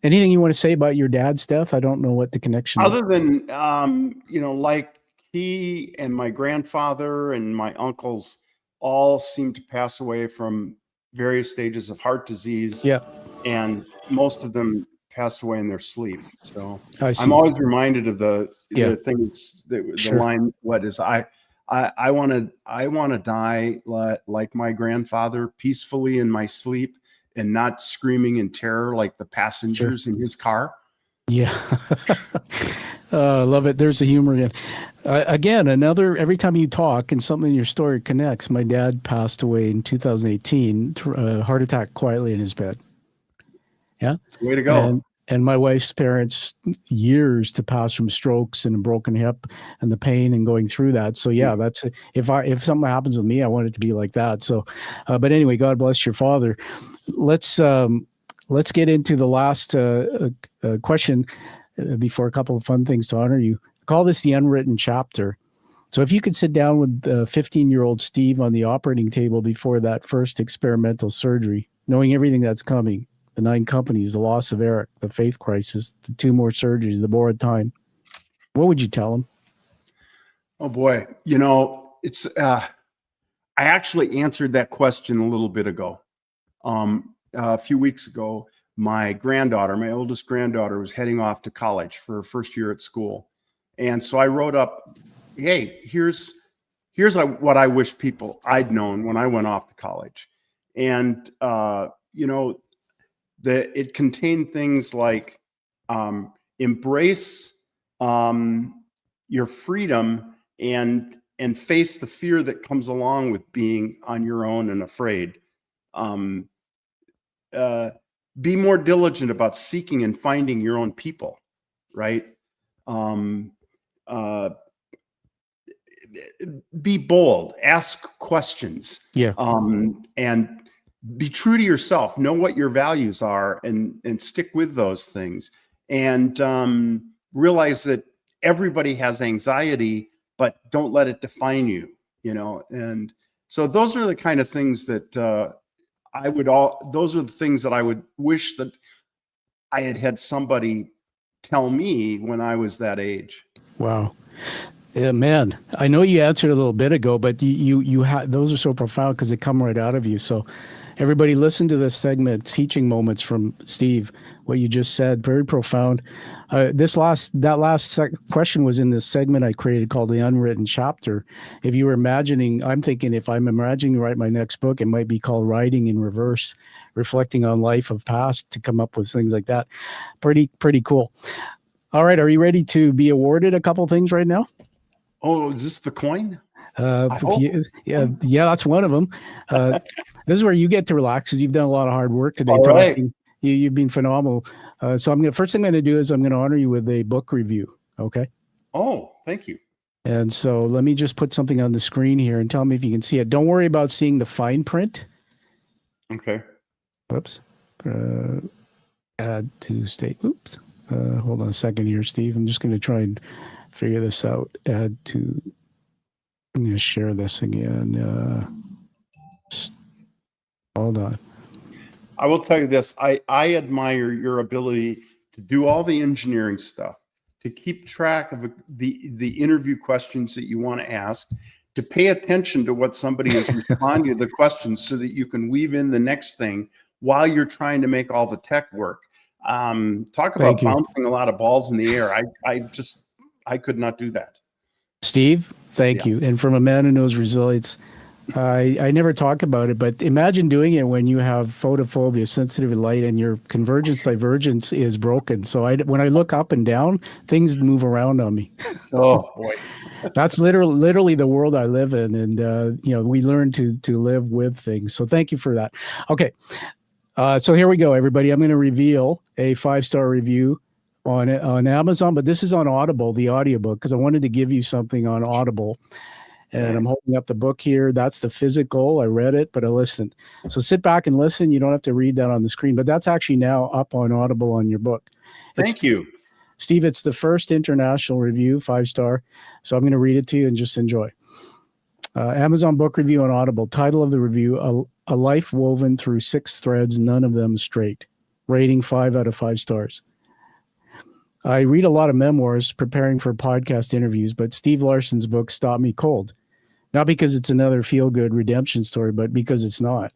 Anything you want to say about your dad's death? I don't know what the connection is. Other than, like he and my grandfather and my uncles all seemed to pass away from various stages of heart disease. Yeah. And most of them passed away in their sleep. So I see. I'm always reminded of the things, Sure. the line, what is, I want to die like my grandfather, peacefully in my sleep and not screaming in terror like the passengers in his car. Yeah. Love it. There's the humor again. Again, every time you talk and something in your story connects, my dad passed away in 2018, heart attack quietly in his bed. Yeah. Way to go. And my wife's parents, years to pass from strokes and a broken hip and the pain and going through that. So yeah, that's if something happens with me, I want it to be like that. So, but anyway, God bless your father. Let's get into the last question before a couple of fun things to honor you. Call this the unwritten chapter. So if you could sit down with 15-year-old Steve on the operating table before that first experimental surgery, knowing everything that's coming, the 9 companies, the loss of Eric, the faith crisis, the 2 more surgeries, the borrowed time, what would you tell him? Oh boy. It's, I actually answered that question a little bit ago. A few weeks ago, my oldest granddaughter was heading off to college for her first year at school. And so I wrote up, hey, here's what I wish people I'd known when I went off to college. And, it contained things like embrace your freedom and face the fear that comes along with being on your own and afraid. Be more diligent about seeking and finding your own people, right? Be bold, ask questions, and be true to yourself. Know what your values are, and stick with those things. And realize that everybody has anxiety, but don't let it define you. And so those are the kind of things that those are the things that I would wish that I had somebody tell me when I was that age. Wow. Yeah, man, I know you answered a little bit ago, but those are so profound because they come right out of you. So everybody listen to this segment, Teaching Moments from Steve, what you just said, very profound. That last question was in this segment I created called The Unwritten Chapter. If you were imagining, I'm thinking if I'm imagining to write my next book, it might be called Writing in Reverse, reflecting on life of past to come up with things like that. Pretty cool. All right, are you ready to be awarded a couple things right now? Oh, is this the coin? Yeah, that's one of them. This is where you get to relax because you've done a lot of hard work today. All right. You've been phenomenal. So first thing I'm going to do is I'm going to honor you with a book review. Okay. Oh, thank you. And so let me just put something on the screen here and tell me if you can see it. Don't worry about seeing the fine print. Okay. Oops. Add to state. Oops. Hold on a second here, Steve. I'm just going to try and figure this out. I'm going to share this again. Hold on. I will tell you this. I admire your ability to do all the engineering stuff, to keep track of the interview questions that you want to ask, to pay attention to what somebody is responding to the questions so that you can weave in the next thing while you're trying to make all the tech work. Talk about bouncing a lot of balls in the air. I could not do that. Steve, thank you. And from a man who knows resilience, I never talk about it, but imagine doing it when you have photophobia, sensitive to light, and your convergence divergence is broken. So when I look up and down, things move around on me. Oh boy. That's literally the world I live in. And, we learn to live with things. So thank you for that. Okay. So here we go, everybody. I'm going to reveal a 5-star review on Amazon, but this is on Audible, the audiobook, because I wanted to give you something on Audible. And I'm holding up the book here. That's the physical. I read it, but I listened. So sit back and listen. You don't have to read that on the screen, but that's actually now up on Audible on your book. Thank you. Steve, it's the first international review, 5-star. So I'm going to read it to you and just enjoy. Amazon book review on Audible. Title of the review, A Life Woven Through 6 Threads, None of Them Straight. Rating 5 out of 5 stars. I read a lot of memoirs preparing for podcast interviews, but Steve Larsens' book stopped me cold. Not because it's another feel-good redemption story, but because it's not.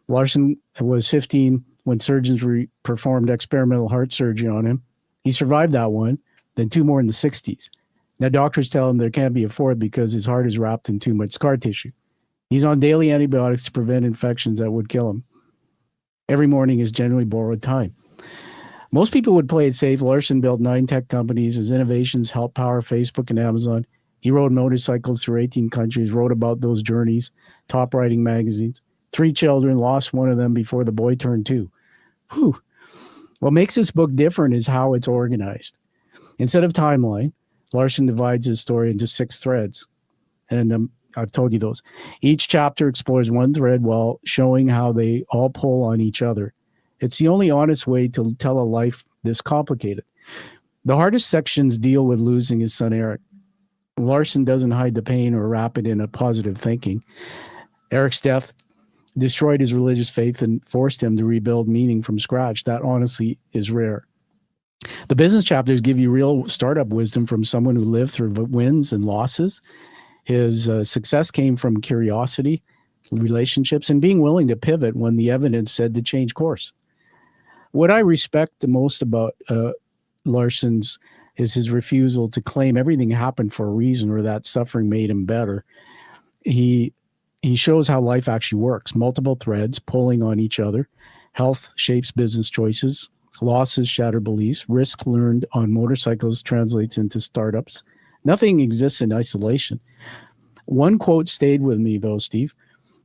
Larsen was 15 when surgeons performed experimental heart surgery on him. He survived that one, then 2 more in the 60s. Now doctors tell him there can't be a 4th because his heart is wrapped in too much scar tissue. He's on daily antibiotics to prevent infections that would kill him. Every morning is generally borrowed time. Most people would play it safe. Larsen built 9 tech companies. His innovations helped power Facebook and Amazon. He rode motorcycles through 18 countries, wrote about those journeys, top writing magazines. 3 children, lost one of them before the boy turned 2. Whew. What makes this book different is how it's organized. Instead of timeline, Larsen divides his story into 6 threads. And I've told you those. Each chapter explores one thread while showing how they all pull on each other. It's the only honest way to tell a life this complicated. The hardest sections deal with losing his son, Eric. Larsen doesn't hide the pain or wrap it in a positive thinking. Eric's death destroyed his religious faith and forced him to rebuild meaning from scratch. That honestly is rare. The business chapters give you real startup wisdom from someone who lived through wins and losses. His success came from curiosity, relationships, and being willing to pivot when the evidence said to change course. What I respect the most about Larsens is his refusal to claim everything happened for a reason or that suffering made him better. He shows how life actually works. Multiple threads pulling on each other. Health shapes business choices. Losses shatter beliefs. Risk learned on motorcycles translates into startups. Nothing exists in isolation. One quote stayed with me, though, Steve.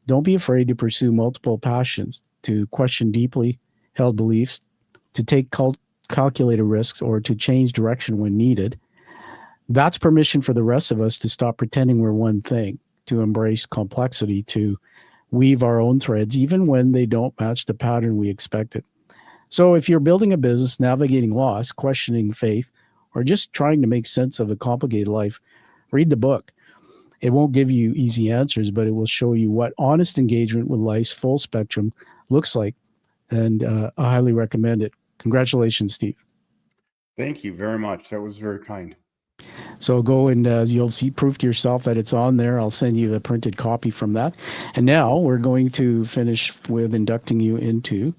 Don't be afraid to pursue multiple passions, to question deeply held beliefs, to take calculated risks, or to change direction when needed. That's permission for the rest of us to stop pretending we're one thing, to embrace complexity, to weave our own threads, even when they don't match the pattern we expected. So if you're building a business, navigating loss, questioning faith, or just trying to make sense of a complicated life, read the book. It won't give you easy answers, but it will show you what honest engagement with life's full spectrum looks like. And I highly recommend it. Congratulations, Steve. Thank you very much. That was very kind. So go and you'll see proof to yourself that it's on there. I'll send you the printed copy from that. And now we're going to finish with inducting you into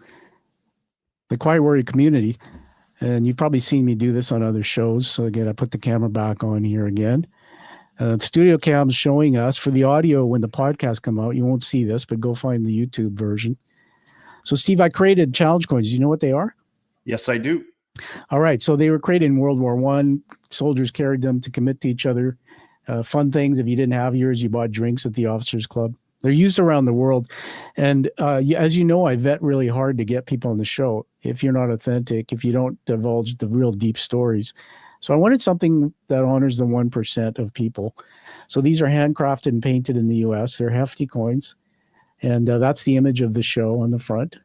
the Quiet Warrior community. And you've probably seen me do this on other shows. So again, I put the camera back on here again. Studio Cam's showing us for the audio when the podcast come out. You won't see this, but go find the YouTube version. So Steve, I created challenge coins. Do you know what they are? Yes, I do. All right. So they were created in World War I. Soldiers carried them to commit to each other. Fun things. If you didn't have yours, you bought drinks at the officers club. They're used around the world. And as you know, I vet really hard to get people on the show. If you're not authentic, if you don't divulge the real deep stories. So I wanted something that honors the 1% of people. So these are handcrafted and painted in the U.S. They're hefty coins. And that's the image of the show on the front.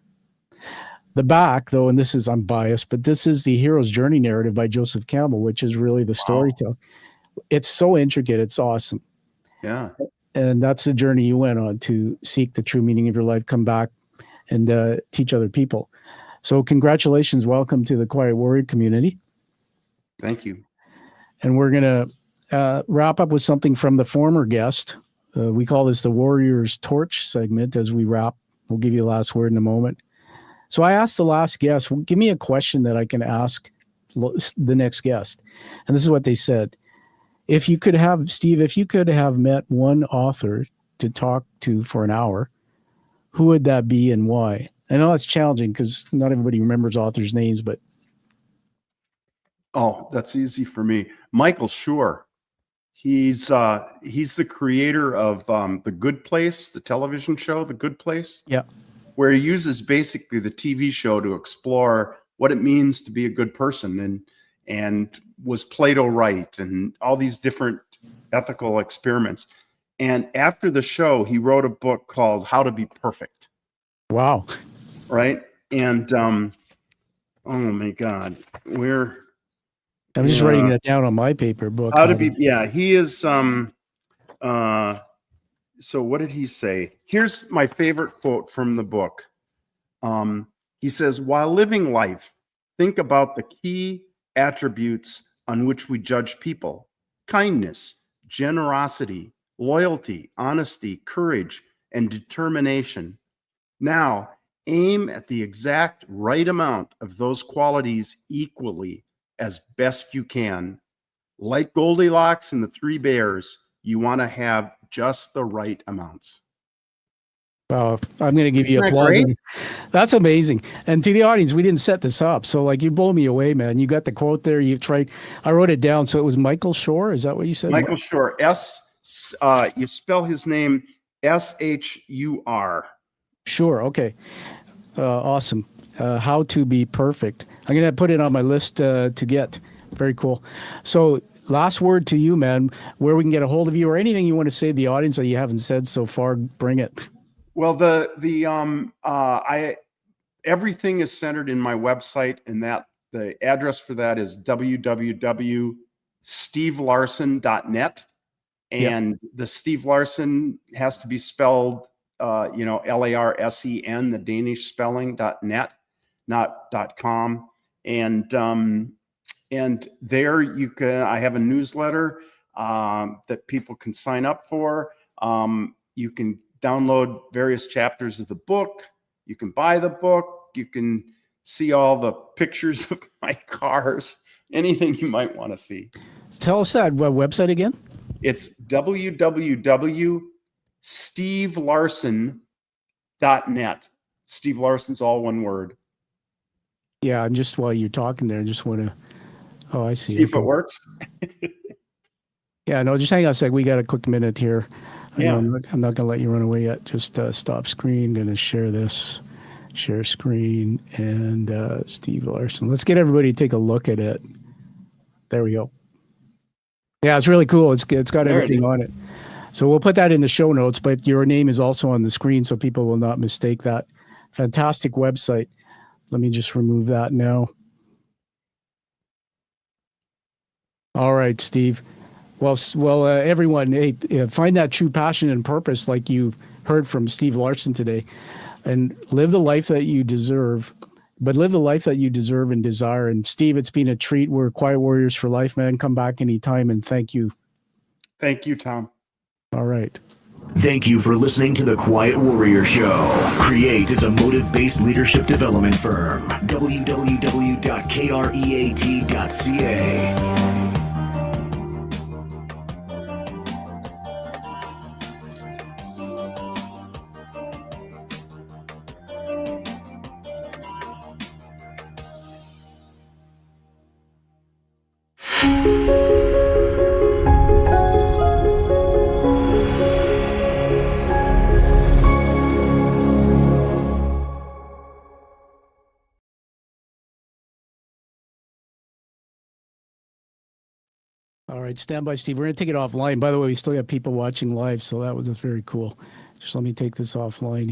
The back, though, and this is, I'm biased, but this is the hero's journey narrative by Joseph Campbell, which is really the storytelling. It's so intricate. It's awesome. Yeah. And that's the journey you went on to seek the true meaning of your life, come back and teach other people. So congratulations. Welcome to the Quiet Warrior community. Thank you. And we're going to wrap up with something from the former guest. We call this the Warrior's Torch segment as we wrap. We'll give you the last word in a moment. So I asked the last guest, give me a question that I can ask the next guest. And this is what they said. If you could have, Steve, if you could have met one author to talk to for an hour, who would that be and why? I know it's challenging because not everybody remembers authors' names, but Oh, that's easy for me. Michael Schur. He's the creator of The Good Place, the television show, The Good Place. yeah. Where he uses basically the TV show to explore what it means to be a good person, and was Plato right, and all these different ethical experiments. And after the show, he wrote a book called How to Be Perfect. Wow. Right. And oh my God, I'm just writing that down on my paper book. How to Be, yeah, he is so what did he say? Here's my favorite quote from the book. He says, while living life, think about the key attributes on which we judge people: kindness, generosity, loyalty, honesty, courage, and determination. Now, aim at the exact right amount of those qualities equally as best you can. Like Goldilocks and the Three Bears, you want to have just the right amounts. Wow, I'm going to give you Isn't that applause. great? That's amazing. And to the audience, we didn't set this up, so like you blow me away, man. You got the quote there. You tried. I wrote it down, so it was Michael Schur. Is that what you said? Michael Schur. You spell his name Schur. Sure. Okay. Awesome. How to Be Perfect. I'm going to put it on my list to get. Very cool. So last word to you, man, where we can get a hold of you or anything you want to say to the audience that you haven't said so far, bring it. Well, everything is centered in my website, and that the address for that is www.stevelarsen.net. And the Steve Larsen has to be spelled, Larsen, the Danish spelling, .net, not .com. And there you can, I have a newsletter that people can sign up for. You can download various chapters of the book. You can buy the book. You can see all the pictures of my cars, anything you might want to see. Tell us that website again. It's www.stevelarsen.net. Steve Larsen's all one word. Yeah, and just while you're talking there, I just want to. Oh, I see. See if it works. Yeah, no, just hang on a sec. We got a quick minute here. Yeah. I'm not going to let you run away yet. Just stop screen. Going to share this. Share screen and Steve Larsen. Let's get everybody to take a look at it. There we go. Yeah, it's really cool. It's got everything on it. So we'll put that in the show notes, but your name is also on the screen so people will not mistake that. Fantastic website. Let me just remove that now. All right, Steve. Well, everyone, hey, find that true passion and purpose like you heard from Steve Larsen today, and live the life that you deserve, but live the life that you deserve and desire. And Steve, it's been a treat. We're Quiet Warriors for life, man. Come back anytime, and thank you. Thank you, Tom. All right. Thank you for listening to The Quiet Warrior Show. Create is a motive-based leadership development firm. www.kreat.ca. All right, stand by, Steve. We're going to take it offline. By the way, we still have people watching live, so that was very cool. Just let me take this offline.